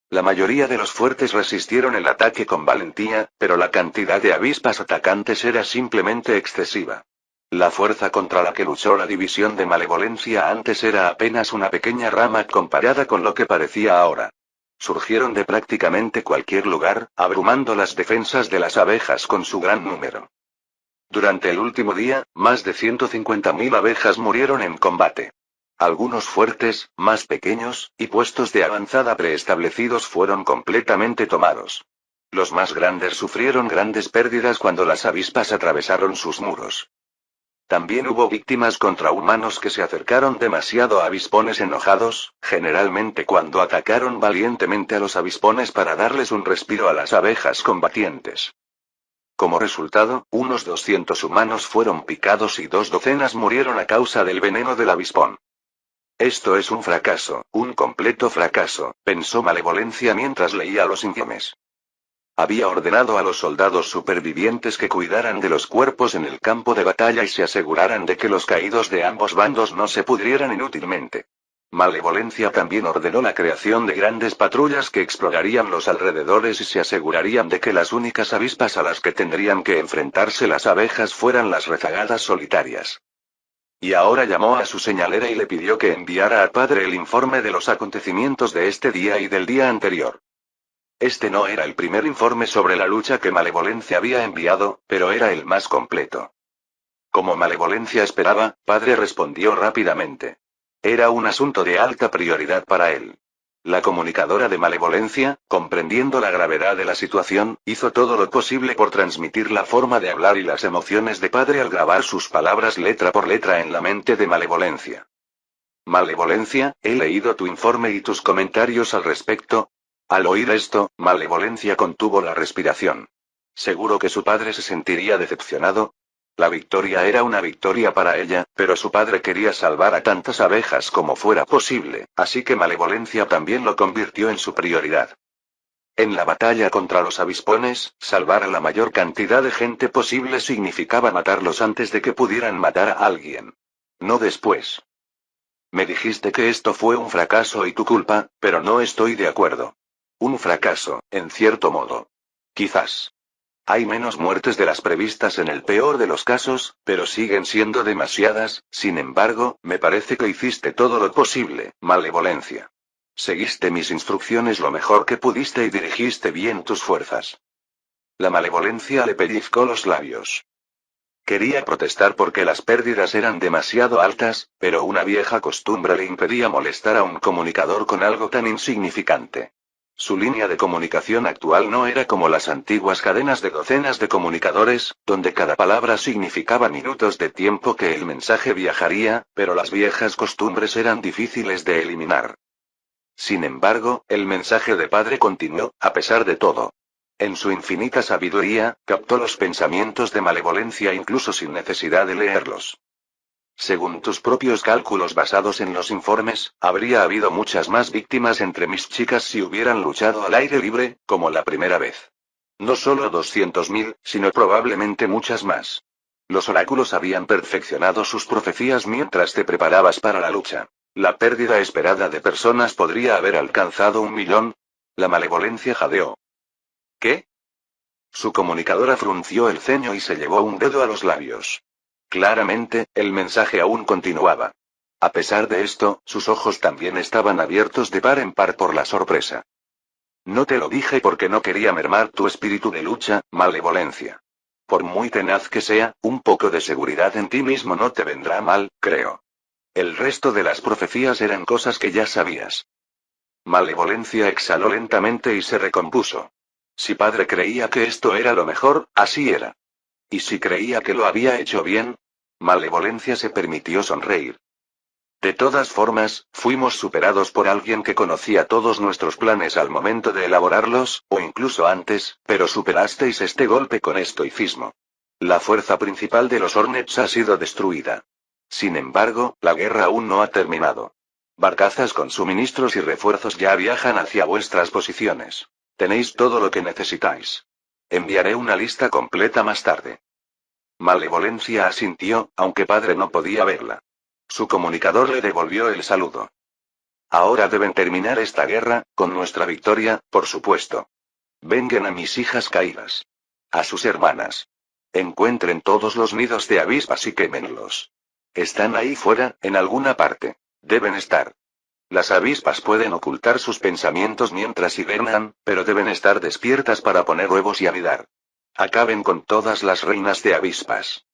La mayoría de los fuertes resistieron el ataque con valentía, pero la cantidad de avispas atacantes era simplemente excesiva. La fuerza contra la que luchó la división de Malevolencia antes era apenas una pequeña rama comparada con lo que parecía ahora. Surgieron de prácticamente cualquier lugar, abrumando las defensas de las abejas con su gran número. Durante el último día, más de 150.000 abejas murieron en combate. Algunos fuertes, más pequeños, y puestos de avanzada preestablecidos fueron completamente tomados. Los más grandes sufrieron grandes pérdidas cuando las avispas atravesaron sus muros. También hubo víctimas contra humanos que se acercaron demasiado a avispones enojados, generalmente cuando atacaron valientemente a los avispones para darles un respiro a las abejas combatientes. Como resultado, unos 200 humanos fueron picados y 2 docenas murieron a causa del veneno del avispón. Esto es un fracaso, un completo fracaso, pensó Malevolencia mientras leía los informes. Había ordenado a los soldados supervivientes que cuidaran de los cuerpos en el campo de batalla y se aseguraran de que los caídos de ambos bandos no se pudrieran inútilmente. Malevolencia también ordenó la creación de grandes patrullas que explorarían los alrededores y se asegurarían de que las únicas avispas a las que tendrían que enfrentarse las abejas fueran las rezagadas solitarias. Y ahora llamó a su señalera y le pidió que enviara al padre el informe de los acontecimientos de este día y del día anterior. Este no era el primer informe sobre la lucha que Malevolencia había enviado, pero era el más completo. Como Malevolencia esperaba, padre respondió rápidamente. Era un asunto de alta prioridad para él. La comunicadora de Malevolencia, comprendiendo la gravedad de la situación, hizo todo lo posible por transmitir la forma de hablar y las emociones de padre al grabar sus palabras letra por letra en la mente de Malevolencia. Malevolencia, he leído tu informe y tus comentarios al respecto. Al oír esto, Malevolencia contuvo la respiración. Seguro que su padre se sentiría decepcionado. La victoria era una victoria para ella, pero su padre quería salvar a tantas abejas como fuera posible, así que Malevolencia también lo convirtió en su prioridad. En la batalla contra los avispones, salvar a la mayor cantidad de gente posible significaba matarlos antes de que pudieran matar a alguien. No después. Me dijiste que esto fue un fracaso y tu culpa, pero no estoy de acuerdo. Un fracaso, en cierto modo. Quizás. Hay menos muertes de las previstas en el peor de los casos, pero siguen siendo demasiadas. Sin embargo, me parece que hiciste todo lo posible, Malevolencia. Seguiste mis instrucciones lo mejor que pudiste y dirigiste bien tus fuerzas. La Malevolencia le pellizcó los labios. Quería protestar porque las pérdidas eran demasiado altas, pero una vieja costumbre le impedía molestar a un comunicador con algo tan insignificante. Su línea de comunicación actual no era como las antiguas cadenas de docenas de comunicadores, donde cada palabra significaba minutos de tiempo que el mensaje viajaría, pero las viejas costumbres eran difíciles de eliminar. Sin embargo, el mensaje de padre continuó, a pesar de todo. En su infinita sabiduría, captó los pensamientos de Malevolencia incluso sin necesidad de leerlos. Según tus propios cálculos basados en los informes, habría habido muchas más víctimas entre mis chicas si hubieran luchado al aire libre, como la primera vez. No solo 200.000, sino probablemente muchas más. Los oráculos habían perfeccionado sus profecías mientras te preparabas para la lucha. La pérdida esperada de personas podría haber alcanzado 1.000.000. La Malevolencia jadeó. ¿Qué? Su comunicadora frunció el ceño y se llevó un dedo a los labios. Claramente, el mensaje aún continuaba. A pesar de esto, sus ojos también estaban abiertos de par en par por la sorpresa. No te lo dije porque no quería mermar tu espíritu de lucha, Malevolencia. Por muy tenaz que sea, un poco de seguridad en ti mismo no te vendrá mal, creo. El resto de las profecías eran cosas que ya sabías. Malevolencia exhaló lentamente y se recompuso. Si padre creía que esto era lo mejor, así era. ¿Y si creía que lo había hecho bien? Malevolencia se permitió sonreír. De todas formas, fuimos superados por alguien que conocía todos nuestros planes al momento de elaborarlos, o incluso antes, pero superasteis este golpe con estoicismo. La fuerza principal de los Hornets ha sido destruida. Sin embargo, la guerra aún no ha terminado. Barcazas con suministros y refuerzos ya viajan hacia vuestras posiciones. Tenéis todo lo que necesitáis. Enviaré una lista completa más tarde. Malevolencia asintió, aunque padre no podía verla. Su comunicador le devolvió el saludo. Ahora deben terminar esta guerra, con nuestra victoria, por supuesto. Vengan a mis hijas caídas. A sus hermanas. Encuentren todos los nidos de avispas y quémenlos. Están ahí fuera, en alguna parte. Deben estar. Las avispas pueden ocultar sus pensamientos mientras hibernan, pero deben estar despiertas para poner huevos y anidar. Acaben con todas las reinas de avispas.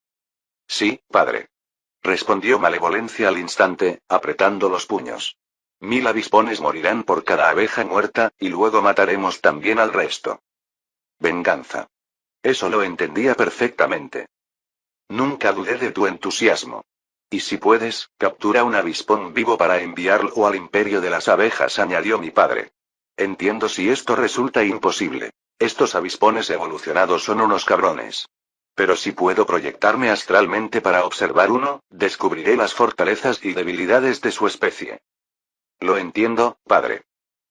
Sí, padre. respondió Malevolencia al instante, apretando los puños. 1000 avispones morirán por cada abeja muerta, y luego mataremos también al resto. Venganza. Eso lo entendía perfectamente. Nunca dudé de tu entusiasmo. Y si puedes, captura un avispón vivo para enviarlo al imperio de las abejas, añadió mi padre. Entiendo si esto resulta imposible. Estos avispones evolucionados son unos cabrones. Pero si puedo proyectarme astralmente para observar uno, descubriré las fortalezas y debilidades de su especie. Lo entiendo, padre.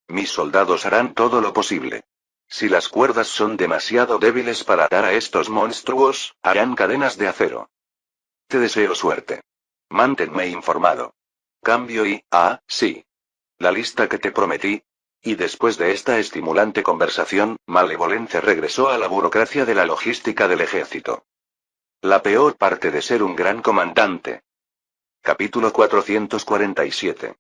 Mis soldados harán todo lo posible. Si las cuerdas son demasiado débiles para atar a estos monstruos, harán cadenas de acero. Te deseo suerte. Manténme informado. Cambio y, sí. La lista que te prometí. Y después de esta estimulante conversación, Malevolence regresó a la burocracia de la logística del ejército. La peor parte de ser un gran comandante. Capítulo 447.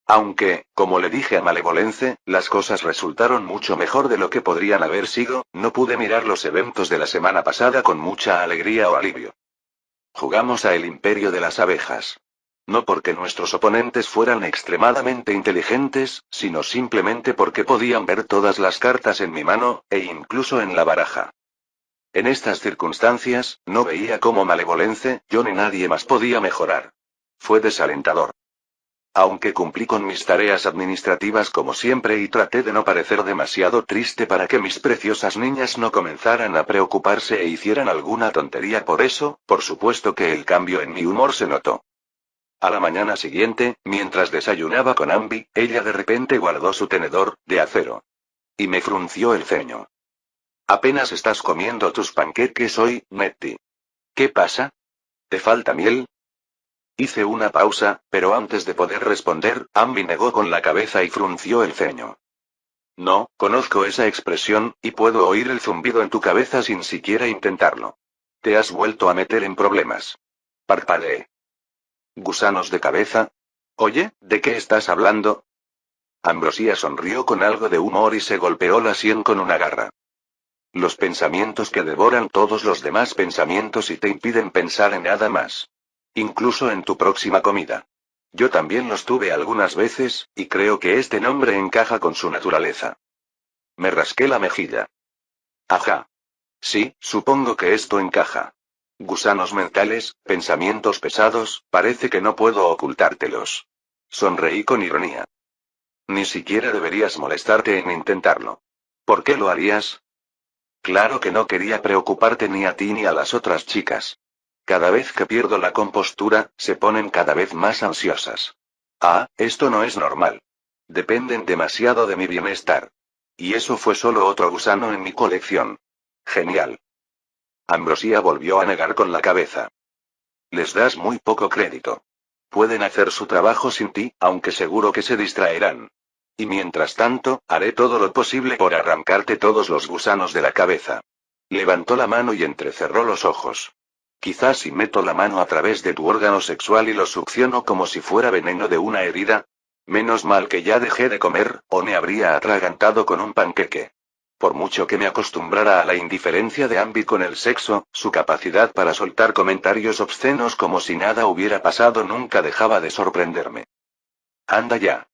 Aunque, como le dije a Malevolence, las cosas resultaron mucho mejor de lo que podrían haber sido, no pude mirar los eventos de la semana pasada con mucha alegría o alivio. Jugamos a El Imperio de las Abejas. No porque nuestros oponentes fueran extremadamente inteligentes, sino simplemente porque podían ver todas las cartas en mi mano, e incluso en la baraja. En estas circunstancias, no veía cómo Malevolence, yo ni nadie más podía mejorar. Fue desalentador. Aunque cumplí con mis tareas administrativas como siempre y traté de no parecer demasiado triste para que mis preciosas niñas no comenzaran a preocuparse e hicieran alguna tontería por eso, por supuesto que el cambio en mi humor se notó. A la mañana siguiente, mientras desayunaba con Ambi, ella de repente guardó su tenedor, de acero. Y me frunció el ceño. Apenas estás comiendo tus panqueques hoy, Nettie. ¿Qué pasa? ¿Te falta miel? Hice una pausa, pero antes de poder responder, Ambi negó con la cabeza y frunció el ceño. No, conozco esa expresión, y puedo oír el zumbido en tu cabeza sin siquiera intentarlo. Te has vuelto a meter en problemas. Parpadeé. ¿Gusanos de cabeza? Oye, ¿de qué estás hablando? Ambrosia sonrió con algo de humor y se golpeó la sien con una garra. Los pensamientos que devoran todos los demás pensamientos y te impiden pensar en nada más. Incluso en tu próxima comida. Yo también los tuve algunas veces, y creo que este nombre encaja con su naturaleza. Me rasqué la mejilla. Ajá. Sí, supongo que esto encaja. Gusanos mentales, pensamientos pesados, parece que no puedo ocultártelos. Sonreí con ironía. Ni siquiera deberías molestarte en intentarlo. ¿Por qué lo harías? Claro que no quería preocuparte ni a ti ni a las otras chicas. Cada vez que pierdo la compostura, se ponen cada vez más ansiosas. Esto no es normal. Dependen demasiado de mi bienestar. Y eso fue solo otro gusano en mi colección. Genial. Ambrosia volvió a negar con la cabeza. Les das muy poco crédito. Pueden hacer su trabajo sin ti, aunque seguro que se distraerán. Y mientras tanto, haré todo lo posible por arrancarte todos los gusanos de la cabeza. Levantó la mano y entrecerró los ojos. Quizás si meto la mano a través de tu órgano sexual y lo succiono como si fuera veneno de una herida. Menos mal que ya dejé de comer, o me habría atragantado con un panqueque. Por mucho que me acostumbrara a la indiferencia de Ambi con el sexo, su capacidad para soltar comentarios obscenos como si nada hubiera pasado nunca dejaba de sorprenderme. Anda ya.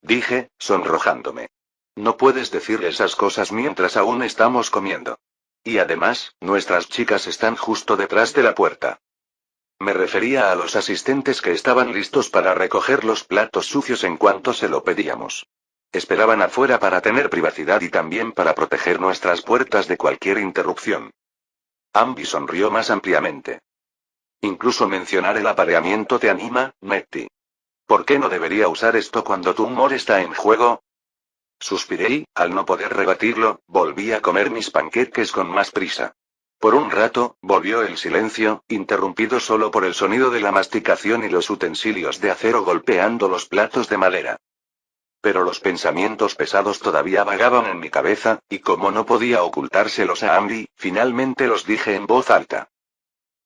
Dije, sonrojándome. No puedes decir esas cosas mientras aún estamos comiendo. Y además, nuestras chicas están justo detrás de la puerta. Me refería a los asistentes que estaban listos para recoger los platos sucios en cuanto se lo pedíamos. Esperaban afuera para tener privacidad y también para proteger nuestras puertas de cualquier interrupción. Ambi sonrió más ampliamente. Incluso mencionar el apareamiento te anima, Nettie. ¿Por qué no debería usar esto cuando tu humor está en juego? Suspiré y, al no poder rebatirlo, volví a comer mis panqueques con más prisa. Por un rato, volvió el silencio, interrumpido solo por el sonido de la masticación y los utensilios de acero golpeando los platos de madera. Pero los pensamientos pesados todavía vagaban en mi cabeza, y como no podía ocultárselos a Ambi, finalmente los dije en voz alta.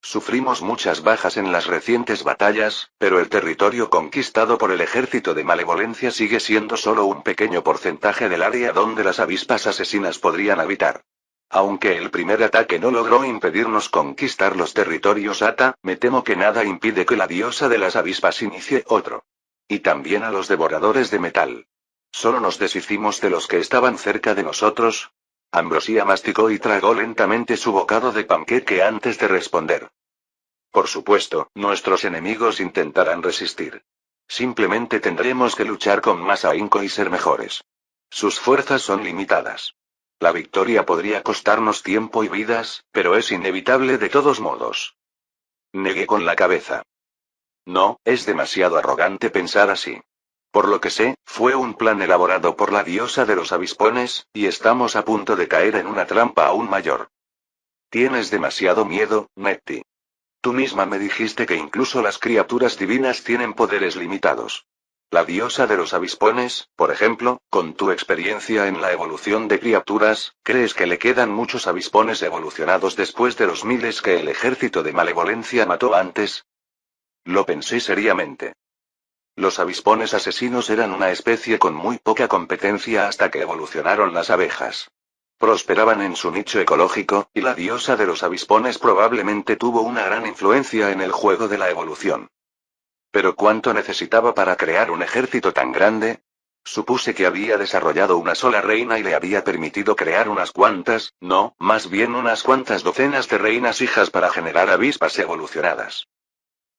Sufrimos muchas bajas en las recientes batallas, pero el territorio conquistado por el ejército de Malevolencia sigue siendo solo un pequeño porcentaje del área donde las avispas asesinas podrían habitar. Aunque el primer ataque no logró impedirnos conquistar los territorios Ata, me temo que nada impide que la diosa de las avispas inicie otro. Y también a los devoradores de metal. Solo nos deshicimos de los que estaban cerca de nosotros. Ambrosia masticó y tragó lentamente su bocado de panqueque antes de responder. Por supuesto, nuestros enemigos intentarán resistir. Simplemente tendremos que luchar con más ahínco y ser mejores. Sus fuerzas son limitadas. La victoria podría costarnos tiempo y vidas, pero es inevitable de todos modos. Negué con la cabeza. No, es demasiado arrogante pensar así. Por lo que sé, fue un plan elaborado por la diosa de los avispones, y estamos a punto de caer en una trampa aún mayor. Tienes demasiado miedo, Nettie. Tú misma me dijiste que incluso las criaturas divinas tienen poderes limitados. La diosa de los avispones, por ejemplo, con tu experiencia en la evolución de criaturas, ¿crees que le quedan muchos avispones evolucionados después de los miles que el ejército de malevolencia mató antes? Lo pensé seriamente. Los avispones asesinos eran una especie con muy poca competencia hasta que evolucionaron las abejas. Prosperaban en su nicho ecológico, y la diosa de los avispones probablemente tuvo una gran influencia en el juego de la evolución. ¿Pero cuánto necesitaba para crear un ejército tan grande? Supuse que había desarrollado una sola reina y le había permitido crear unas cuantas, no, más bien unas cuantas docenas de reinas hijas para generar avispas evolucionadas.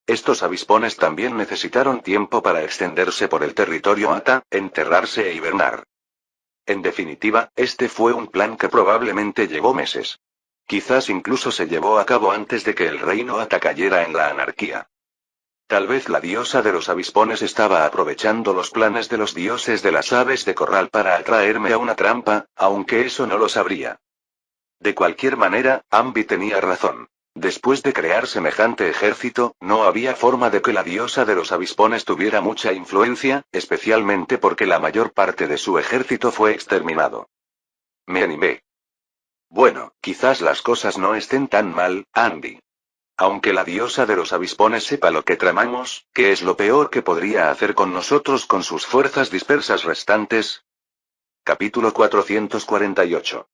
Estos avispones también necesitaron tiempo para extenderse por el territorio Ata, enterrarse e hibernar. En definitiva, este fue un plan que probablemente llevó meses. Quizás incluso se llevó a cabo antes de que el reino Ata cayera en la anarquía. Tal vez la diosa de los avispones estaba aprovechando los planes de los dioses de las aves de corral para atraerme a una trampa, aunque eso no lo sabría. De cualquier manera, Ambi tenía razón. Después de crear semejante ejército, no había forma de que la diosa de los avispones tuviera mucha influencia, especialmente porque la mayor parte de su ejército fue exterminado. Me animé. Bueno, quizás las cosas no estén tan mal, Ambi. Aunque la diosa de los avispones sepa lo que tramamos, ¿qué es lo peor que podría hacer con nosotros con sus fuerzas dispersas restantes? Capítulo 448.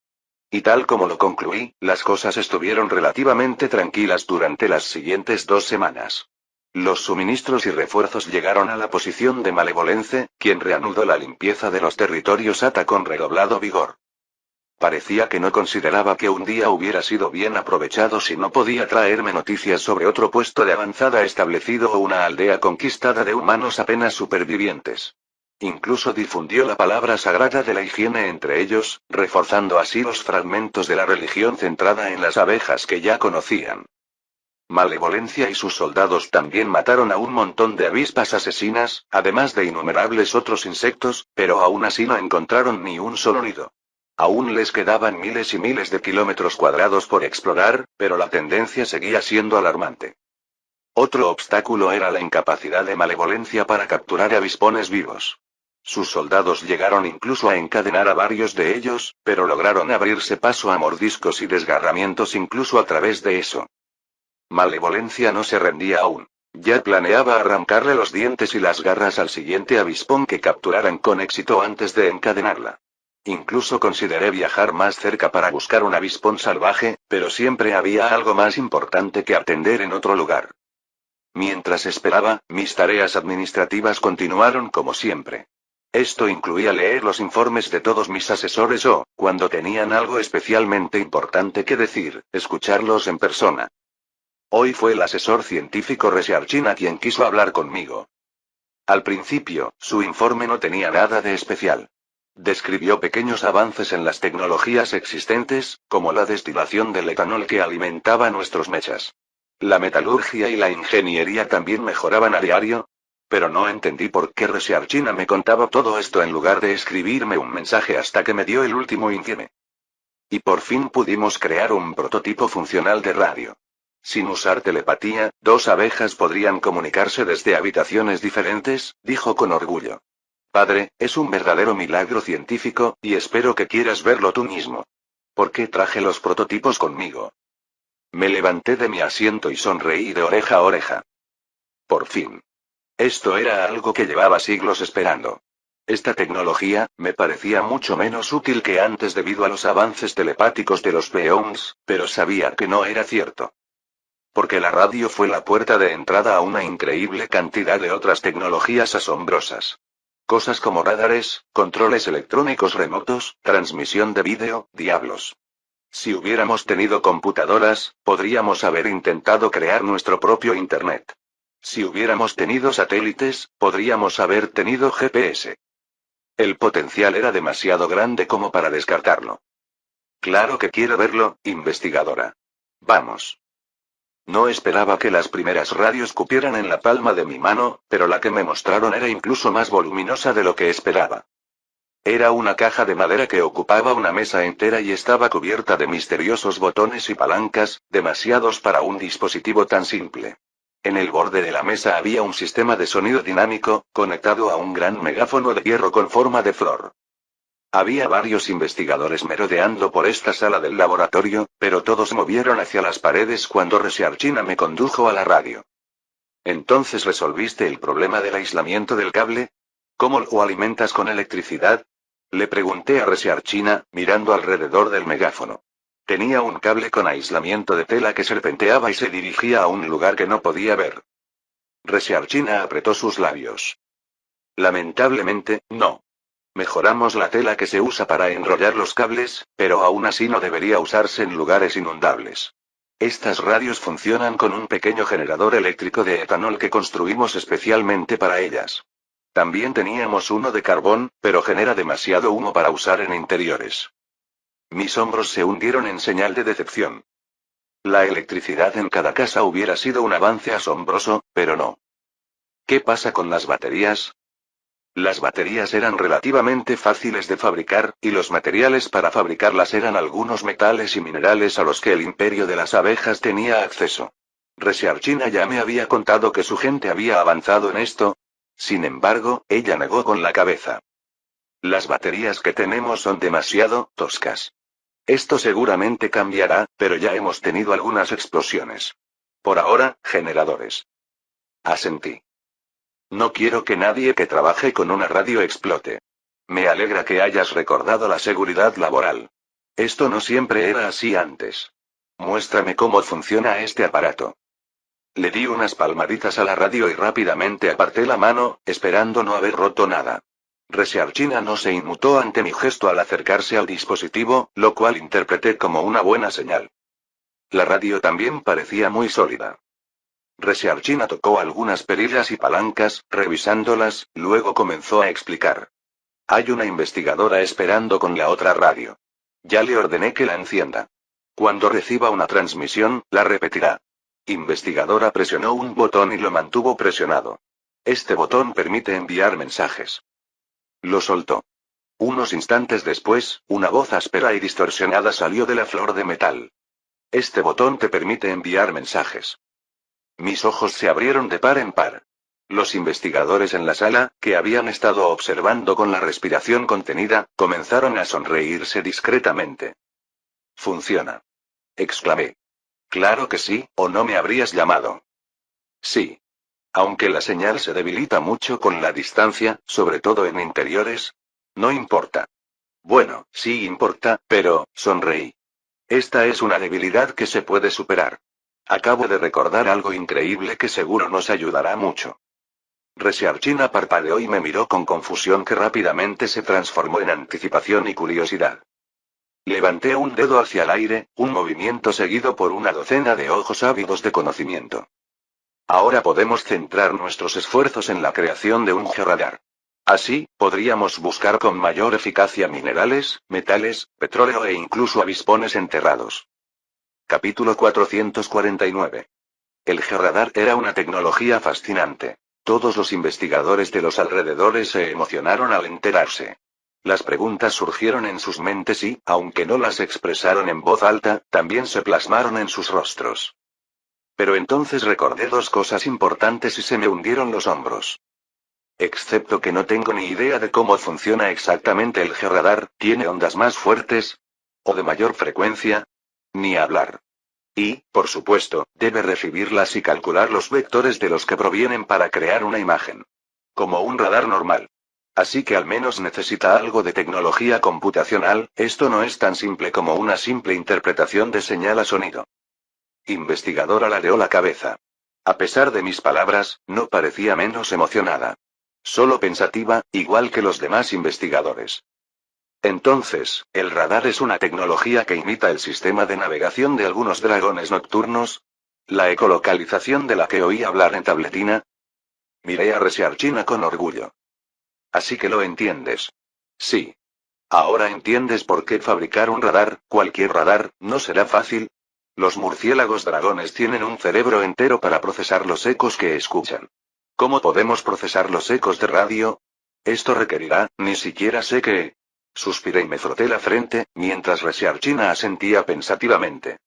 Y tal como lo concluí, las cosas estuvieron relativamente tranquilas durante las siguientes 2 semanas. Los suministros y refuerzos llegaron a la posición de Malevolence, quien reanudó la limpieza de los territorios Ata con redoblado vigor. Parecía que no consideraba que un día hubiera sido bien aprovechado si no podía traerme noticias sobre otro puesto de avanzada establecido o una aldea conquistada de humanos apenas supervivientes. Incluso difundió la palabra sagrada de la higiene entre ellos, reforzando así los fragmentos de la religión centrada en las abejas que ya conocían. Malevolencia y sus soldados también mataron a un montón de avispas asesinas, además de innumerables otros insectos, pero aún así no encontraron ni un solo nido. Aún les quedaban miles y miles de kilómetros cuadrados por explorar, pero la tendencia seguía siendo alarmante. Otro obstáculo era la incapacidad de Malevolencia para capturar avispones vivos. Sus soldados llegaron incluso a encadenar a varios de ellos, pero lograron abrirse paso a mordiscos y desgarramientos incluso a través de eso. Malevolencia no se rendía aún. Ya planeaba arrancarle los dientes y las garras al siguiente avispón que capturaran con éxito antes de encadenarla. Incluso consideré viajar más cerca para buscar un avispón salvaje, pero siempre había algo más importante que atender en otro lugar. Mientras esperaba, mis tareas administrativas continuaron como siempre. Esto incluía leer los informes de todos mis asesores o, cuando tenían algo especialmente importante que decir, escucharlos en persona. Hoy fue el asesor científico Resharchina quien quiso hablar conmigo. Al principio, su informe no tenía nada de especial. Describió pequeños avances en las tecnologías existentes, como la destilación del etanol que alimentaba nuestros mechas. La metalurgia y la ingeniería también mejoraban a diario. Pero no entendí por qué Resharchina me contaba todo esto en lugar de escribirme un mensaje hasta que me dio el último informe. Y por fin pudimos crear un prototipo funcional de radio. Sin usar telepatía, 2 abejas podrían comunicarse desde habitaciones diferentes, dijo con orgullo. Padre, es un verdadero milagro científico, y espero que quieras verlo tú mismo. ¿Por qué traje los prototipos conmigo? Me levanté de mi asiento y sonreí de oreja a oreja. Por fin. Esto era algo que llevaba siglos esperando. Esta tecnología me parecía mucho menos útil que antes debido a los avances telepáticos de los peons, pero sabía que no era cierto. Porque la radio fue la puerta de entrada a una increíble cantidad de otras tecnologías asombrosas. Cosas como radares, controles electrónicos remotos, transmisión de vídeo, diablos. Si hubiéramos tenido computadoras, podríamos haber intentado crear nuestro propio Internet. Si hubiéramos tenido satélites, podríamos haber tenido GPS. El potencial era demasiado grande como para descartarlo. Claro que quiero verlo, investigadora. Vamos. No esperaba que las primeras radios cupieran en la palma de mi mano, pero la que me mostraron era incluso más voluminosa de lo que esperaba. Era una caja de madera que ocupaba una mesa entera y estaba cubierta de misteriosos botones y palancas, demasiados para un dispositivo tan simple. En el borde de la mesa había un sistema de sonido dinámico, conectado a un gran megáfono de hierro con forma de flor. Había varios investigadores merodeando por esta sala del laboratorio, pero todos movieron hacia las paredes cuando Resiarchina me condujo a la radio. ¿Entonces resolviste el problema del aislamiento del cable? ¿Cómo lo alimentas con electricidad? Le pregunté a Resiarchina, mirando alrededor del megáfono. Tenía un cable con aislamiento de tela que serpenteaba y se dirigía a un lugar que no podía ver. Resiarchina apretó sus labios. Lamentablemente, no. Mejoramos la tela que se usa para enrollar los cables, pero aún así no debería usarse en lugares inundables. Estas radios funcionan con un pequeño generador eléctrico de etanol que construimos especialmente para ellas. También teníamos uno de carbón, pero genera demasiado humo para usar en interiores. Mis hombros se hundieron en señal de decepción. La electricidad en cada casa hubiera sido un avance asombroso, pero no. ¿Qué pasa con las baterías? Las baterías eran relativamente fáciles de fabricar, y los materiales para fabricarlas eran algunos metales y minerales a los que el imperio de las abejas tenía acceso. Resiarchina ya me había contado que su gente había avanzado en esto. Sin embargo, ella negó con la cabeza. Las baterías que tenemos son demasiado toscas. Esto seguramente cambiará, pero ya hemos tenido algunas explosiones. Por ahora, generadores. Asentí. No quiero que nadie que trabaje con una radio explote. Me alegra que hayas recordado la seguridad laboral. Esto no siempre era así antes. Muéstrame cómo funciona este aparato. Le di unas palmaditas a la radio y rápidamente aparté la mano, esperando no haber roto nada. Resiarchina no se inmutó ante mi gesto al acercarse al dispositivo, lo cual interpreté como una buena señal. La radio también parecía muy sólida. Resiarchina tocó algunas perillas y palancas, revisándolas, luego comenzó a explicar. Hay una investigadora esperando con la otra radio. Ya le ordené que la encienda. Cuando reciba una transmisión, la repetirá. Investigadora presionó un botón y lo mantuvo presionado. Este botón permite enviar mensajes. Lo soltó. Unos instantes después, una voz áspera y distorsionada salió de la flor de metal. Este botón te permite enviar mensajes. Mis ojos se abrieron de par en par. Los investigadores en la sala, que habían estado observando con la respiración contenida, comenzaron a sonreírse discretamente. Funciona. Exclamé. Claro que sí, o no me habrías llamado. Sí. Aunque la señal se debilita mucho con la distancia, sobre todo en interiores. No importa. Bueno, sí importa, pero, sonreí. Esta es una debilidad que se puede superar. Acabo de recordar algo increíble que seguro nos ayudará mucho. Resiarchina parpadeó y me miró con confusión que rápidamente se transformó en anticipación y curiosidad. Levanté un dedo hacia el aire, un movimiento seguido por una docena de ojos ávidos de conocimiento. Ahora podemos centrar nuestros esfuerzos en la creación de un georradar. Así, podríamos buscar con mayor eficacia minerales, metales, petróleo e incluso avispones enterrados. Capítulo 449. El georradar era una tecnología fascinante. Todos los investigadores de los alrededores se emocionaron al enterarse. Las preguntas surgieron en sus mentes y, aunque no las expresaron en voz alta, también se plasmaron en sus rostros. Pero entonces recordé dos cosas importantes y se me hundieron los hombros. Excepto que no tengo ni idea de cómo funciona exactamente el georradar, ¿tiene ondas más fuertes? ¿O de mayor frecuencia? Ni hablar. Y, por supuesto, debe recibirlas y calcular los vectores de los que provienen para crear una imagen. Como un radar normal. Así que al menos necesita algo de tecnología computacional, esto no es tan simple como una simple interpretación de señal a sonido. Investigador alareó la cabeza. A pesar de mis palabras, no parecía menos emocionada. Solo pensativa, igual que los demás investigadores. Entonces, ¿el radar es una tecnología que imita el sistema de navegación de algunos dragones nocturnos? ¿La ecolocalización de la que oí hablar en Tabletina? Miré a Resiarchina con orgullo. Así que lo entiendes. Sí. Ahora entiendes por qué fabricar un radar, cualquier radar, no será fácil. Los murciélagos dragones tienen un cerebro entero para procesar los ecos que escuchan. ¿Cómo podemos procesar los ecos de radio? Esto requerirá, ni siquiera sé qué. Suspiré y me froté la frente, mientras Resiarchina asentía pensativamente.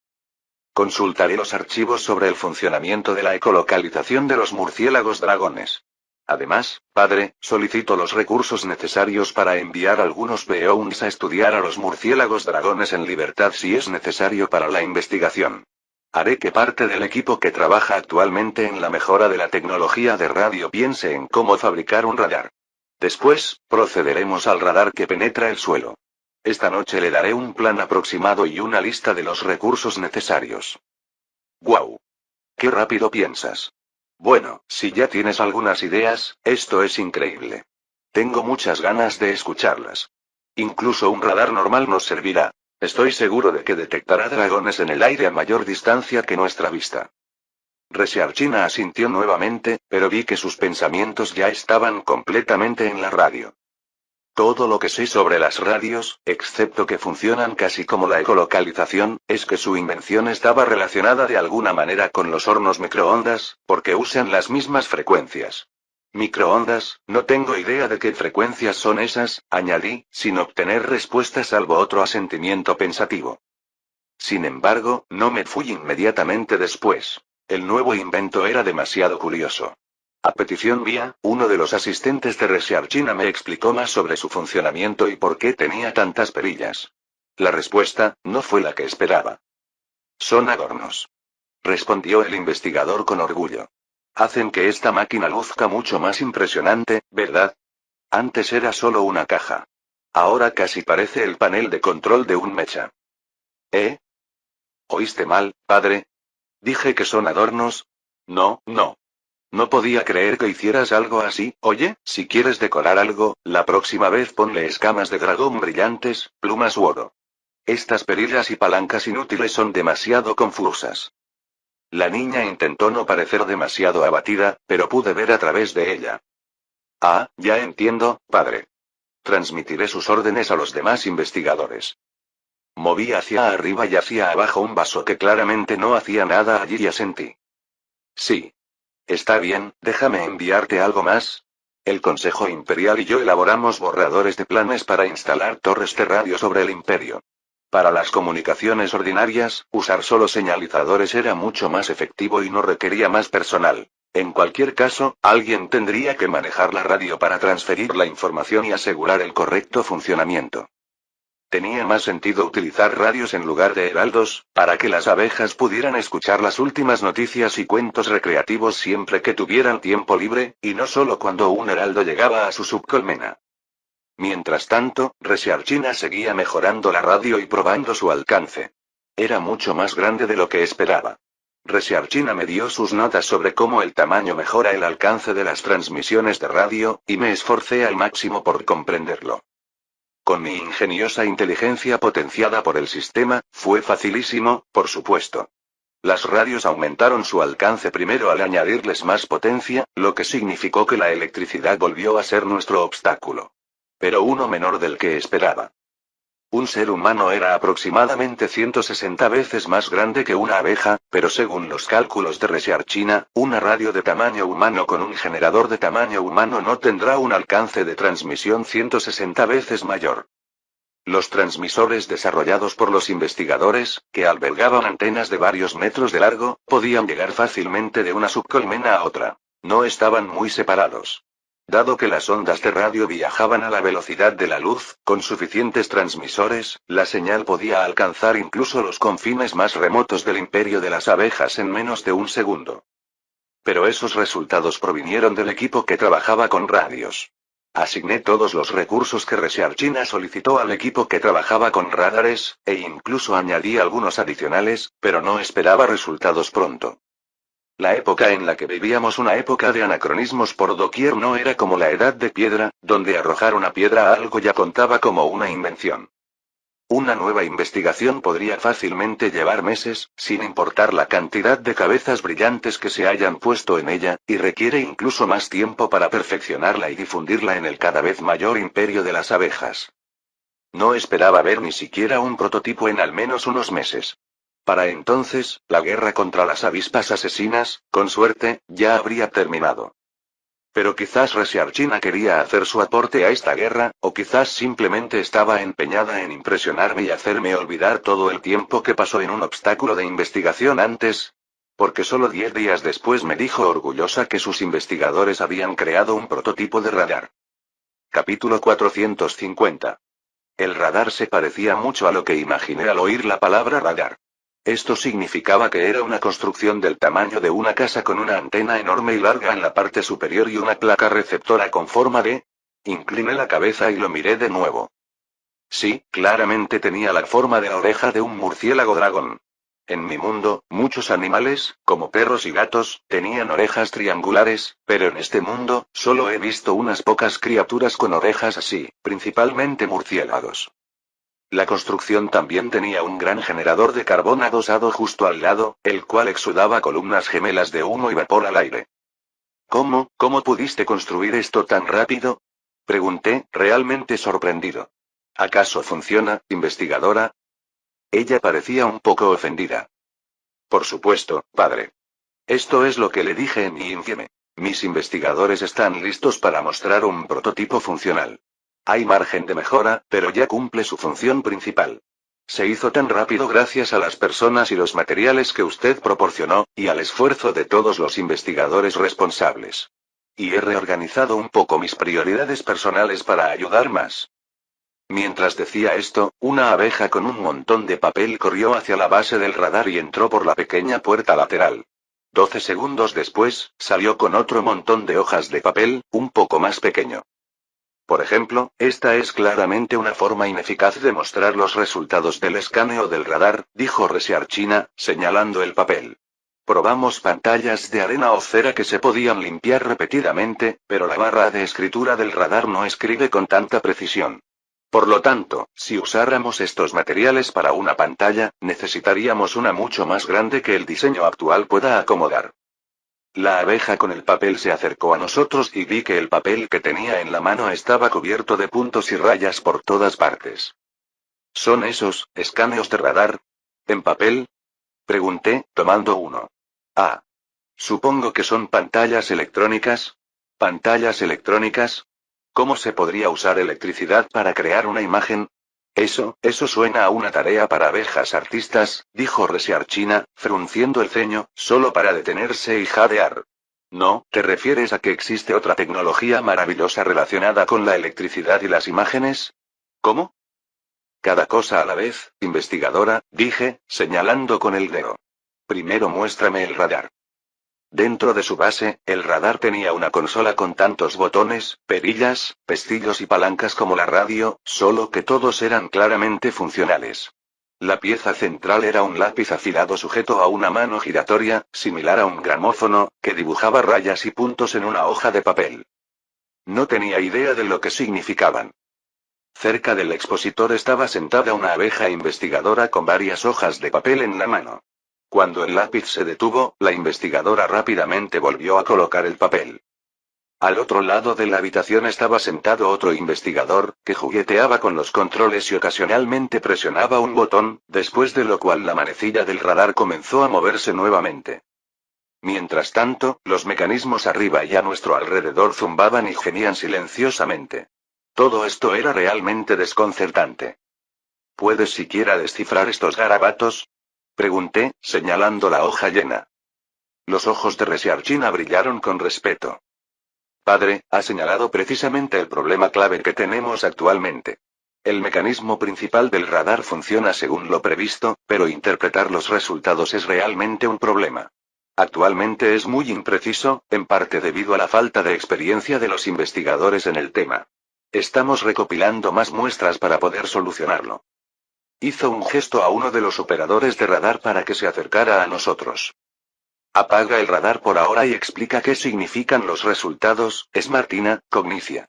Consultaré los archivos sobre el funcionamiento de la ecolocalización de los murciélagos dragones. Además, padre, solicito los recursos necesarios para enviar algunos Beowulfs a estudiar a los murciélagos dragones en libertad si es necesario para la investigación. Haré que parte del equipo que trabaja actualmente en la mejora de la tecnología de radio piense en cómo fabricar un radar. Después, procederemos al radar que penetra el suelo. Esta noche le daré un plan aproximado y una lista de los recursos necesarios. ¡Guau! ¡Qué rápido piensas! Bueno, si ya tienes algunas ideas, esto es increíble. Tengo muchas ganas de escucharlas. Incluso un radar normal nos servirá. Estoy seguro de que detectará dragones en el aire a mayor distancia que nuestra vista. Resiarchina asintió nuevamente, pero vi que sus pensamientos ya estaban completamente en la radio. Todo lo que sé sobre las radios, excepto que funcionan casi como la ecolocalización, es que su invención estaba relacionada de alguna manera con los hornos microondas, porque usan las mismas frecuencias. Microondas, no tengo idea de qué frecuencias son esas, añadí, sin obtener respuesta salvo otro asentimiento pensativo. Sin embargo, no me fui inmediatamente después. El nuevo invento era demasiado curioso. A petición mía, uno de los asistentes de Resiarchina me explicó más sobre su funcionamiento y por qué tenía tantas perillas. La respuesta, no fue la que esperaba. Son adornos. Respondió el investigador con orgullo. Hacen que esta máquina luzca mucho más impresionante, ¿verdad? Antes era solo una caja. Ahora casi parece el panel de control de un mecha. ¿Eh? ¿Oíste mal, padre? Dije que son adornos. No, no. No podía creer que hicieras algo así. Oye, si quieres decorar algo, la próxima vez ponle escamas de dragón brillantes, plumas u oro. Estas perillas y palancas inútiles son demasiado confusas. La niña intentó no parecer demasiado abatida, pero pude ver a través de ella. Ah, ya entiendo, padre. Transmitiré sus órdenes a los demás investigadores. Moví hacia arriba y hacia abajo un vaso que claramente no hacía nada allí y asentí. Sí. Está bien, déjame enviarte algo más. El Consejo Imperial y yo elaboramos borradores de planes para instalar torres de radio sobre el Imperio. Para las comunicaciones ordinarias, usar solo señalizadores era mucho más efectivo y no requería más personal. En cualquier caso, alguien tendría que manejar la radio para transferir la información y asegurar el correcto funcionamiento. Tenía más sentido utilizar radios en lugar de heraldos, para que las abejas pudieran escuchar las últimas noticias y cuentos recreativos siempre que tuvieran tiempo libre, y no solo cuando un heraldo llegaba a su subcolmena. Mientras tanto, Resiarchina seguía mejorando la radio y probando su alcance. Era mucho más grande de lo que esperaba. Resiarchina me dio sus notas sobre cómo el tamaño mejora el alcance de las transmisiones de radio, y me esforcé al máximo por comprenderlo. Con mi ingeniosa inteligencia potenciada por el sistema, fue facilísimo, por supuesto. Las radios aumentaron su alcance primero al añadirles más potencia, lo que significó que la electricidad volvió a ser nuestro obstáculo. Pero uno menor del que esperaba. Un ser humano era aproximadamente 160 veces más grande que una abeja, pero según los cálculos de Resiarchina, una radio de tamaño humano con un generador de tamaño humano no tendrá un alcance de transmisión 160 veces mayor. Los transmisores desarrollados por los investigadores, que albergaban antenas de varios metros de largo, podían llegar fácilmente de una subcolmena a otra. No estaban muy separados. Dado que las ondas de radio viajaban a la velocidad de la luz, con suficientes transmisores, la señal podía alcanzar incluso los confines más remotos del imperio de las abejas en menos de un segundo. Pero esos resultados provinieron del equipo que trabajaba con radios. Asigné todos los recursos que Research China solicitó al equipo que trabajaba con radares, e incluso añadí algunos adicionales, pero no esperaba resultados pronto. La época en la que vivíamos, una época de anacronismos por doquier, no era como la edad de piedra, donde arrojar una piedra a algo ya contaba como una invención. Una nueva investigación podría fácilmente llevar meses, sin importar la cantidad de cabezas brillantes que se hayan puesto en ella, y requiere incluso más tiempo para perfeccionarla y difundirla en el cada vez mayor imperio de las abejas. No esperaba ver ni siquiera un prototipo en al menos unos meses. Para entonces, la guerra contra las avispas asesinas, con suerte, ya habría terminado. Pero quizás Research China quería hacer su aporte a esta guerra, o quizás simplemente estaba empeñada en impresionarme y hacerme olvidar todo el tiempo que pasó en un obstáculo de investigación antes. Porque solo 10 días después me dijo orgullosa que sus investigadores habían creado un prototipo de radar. Capítulo 450. El radar se parecía mucho a lo que imaginé al oír la palabra radar. Esto significaba que era una construcción del tamaño de una casa con una antena enorme y larga en la parte superior y una placa receptora con forma de... Incliné la cabeza y lo miré de nuevo. Sí, claramente tenía la forma de la oreja de un murciélago dragón. En mi mundo, muchos animales, como perros y gatos, tenían orejas triangulares, pero en este mundo, solo he visto unas pocas criaturas con orejas así, principalmente murciélagos. La construcción también tenía un gran generador de carbón adosado justo al lado, el cual exudaba columnas gemelas de humo y vapor al aire. ¿Cómo pudiste construir esto tan rápido? Pregunté, realmente sorprendido. ¿Acaso funciona, investigadora? Ella parecía un poco ofendida. Por supuesto, padre. Esto es lo que le dije en mi informe. Mis investigadores están listos para mostrar un prototipo funcional. Hay margen de mejora, pero ya cumple su función principal. Se hizo tan rápido gracias a las personas y los materiales que usted proporcionó, y al esfuerzo de todos los investigadores responsables. Y he reorganizado un poco mis prioridades personales para ayudar más. Mientras decía esto, una abeja con un montón de papel corrió hacia la base del radar y entró por la pequeña puerta lateral. 12 segundos después, salió con otro montón de hojas de papel, un poco más pequeño. Por ejemplo, esta es claramente una forma ineficaz de mostrar los resultados del escaneo del radar, dijo Research China, señalando el papel. Probamos pantallas de arena o cera que se podían limpiar repetidamente, pero la barra de escritura del radar no escribe con tanta precisión. Por lo tanto, si usáramos estos materiales para una pantalla, necesitaríamos una mucho más grande que el diseño actual pueda acomodar. La abeja con el papel se acercó a nosotros y vi que el papel que tenía en la mano estaba cubierto de puntos y rayas por todas partes. ¿Son esos escáneos de radar? ¿En papel? Pregunté, tomando uno. Ah. Supongo que son pantallas electrónicas. ¿Pantallas electrónicas? ¿Cómo se podría usar electricidad para crear una imagen? Eso suena a una tarea para abejas artistas, dijo Research China, frunciendo el ceño, solo para detenerse y jadear. ¿No, te refieres a que existe otra tecnología maravillosa relacionada con la electricidad y las imágenes? ¿Cómo? Cada cosa a la vez, investigadora, dije, señalando con el dedo. Primero muéstrame el radar. Dentro de su base, el radar tenía una consola con tantos botones, perillas, pestillos y palancas como la radio, solo que todos eran claramente funcionales. La pieza central era un lápiz afilado sujeto a una mano giratoria, similar a un gramófono, que dibujaba rayas y puntos en una hoja de papel. No tenía idea de lo que significaban. Cerca del expositor estaba sentada una abeja investigadora con varias hojas de papel en la mano. Cuando el lápiz se detuvo, la investigadora rápidamente volvió a colocar el papel. Al otro lado de la habitación estaba sentado otro investigador, que jugueteaba con los controles y ocasionalmente presionaba un botón, después de lo cual la manecilla del radar comenzó a moverse nuevamente. Mientras tanto, los mecanismos arriba y a nuestro alrededor zumbaban y gemían silenciosamente. Todo esto era realmente desconcertante. ¿Puedes siquiera descifrar estos garabatos? Pregunté, señalando la hoja llena. Los ojos de Research China brillaron con respeto. Padre, ha señalado precisamente el problema clave que tenemos actualmente. El mecanismo principal del radar funciona según lo previsto, pero interpretar los resultados es realmente un problema. Actualmente es muy impreciso, en parte debido a la falta de experiencia de los investigadores en el tema. Estamos recopilando más muestras para poder solucionarlo. Hizo un gesto a uno de los operadores de radar para que se acercara a nosotros. Apaga el radar por ahora y explica qué significan los resultados, es Martina, Cognicia.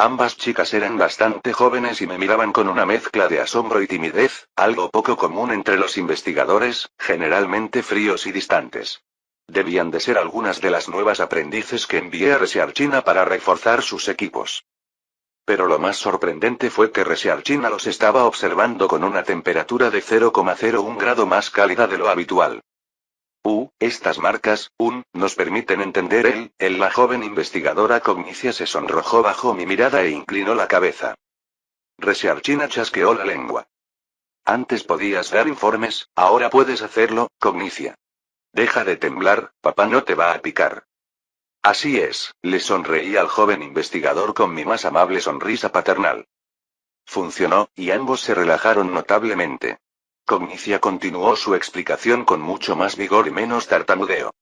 Ambas chicas eran bastante jóvenes y me miraban con una mezcla de asombro y timidez, algo poco común entre los investigadores, generalmente fríos y distantes. Debían de ser algunas de las nuevas aprendices que envié a Researchina para reforzar sus equipos. Pero lo más sorprendente fue que Researchina los estaba observando con una temperatura de 0,01 grado más cálida de lo habitual. Estas marcas, nos permiten entender la joven investigadora Cognicia se sonrojó bajo mi mirada e inclinó la cabeza. Researchina chasqueó la lengua. Antes podías dar informes, ahora puedes hacerlo, Cognicia. Deja de temblar, papá no te va a picar. Así es, le sonreí al joven investigador con mi más amable sonrisa paternal. Funcionó, y ambos se relajaron notablemente. Cognicia continuó su explicación con mucho más vigor y menos tartamudeo.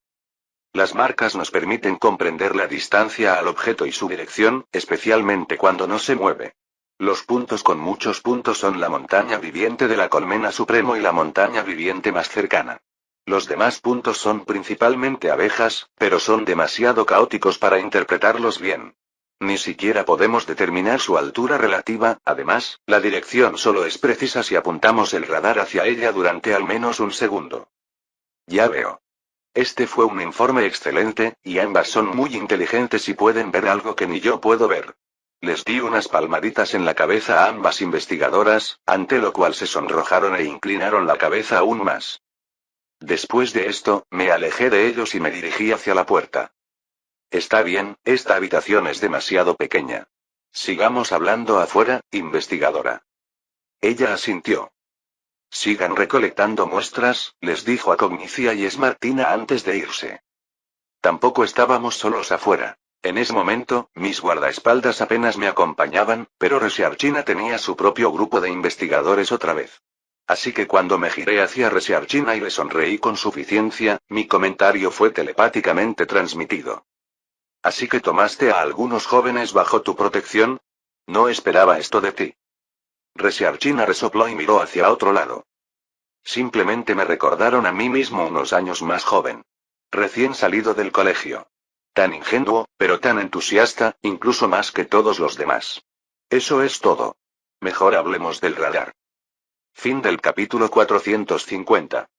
Las marcas nos permiten comprender la distancia al objeto y su dirección, especialmente cuando no se mueve. Los puntos con muchos puntos son la montaña viviente de la colmena supremo y la montaña viviente más cercana. Los demás puntos son principalmente abejas, pero son demasiado caóticos para interpretarlos bien. Ni siquiera podemos determinar su altura relativa, además, la dirección solo es precisa si apuntamos el radar hacia ella durante al menos un segundo. Ya veo. Este fue un informe excelente, y ambas son muy inteligentes y pueden ver algo que ni yo puedo ver. Les di unas palmaditas en la cabeza a ambas investigadoras, ante lo cual se sonrojaron e inclinaron la cabeza aún más. Después de esto, me alejé de ellos y me dirigí hacia la puerta. Está bien, esta habitación es demasiado pequeña. Sigamos hablando afuera, investigadora. Ella asintió. Sigan recolectando muestras, les dijo a Cognicia y Martina antes de irse. Tampoco estábamos solos afuera. En ese momento, mis guardaespaldas apenas me acompañaban, pero Researchina tenía su propio grupo de investigadores otra vez. Así que cuando me giré hacia Researchina y le sonreí con suficiencia, mi comentario fue telepáticamente transmitido. ¿Así que tomaste a algunos jóvenes bajo tu protección? No esperaba esto de ti. Researchina resopló y miró hacia otro lado. Simplemente me recordaron a mí mismo unos años más joven. Recién salido del colegio. Tan ingenuo, pero tan entusiasta, incluso más que todos los demás. Eso es todo. Mejor hablemos del radar. Fin del capítulo 450.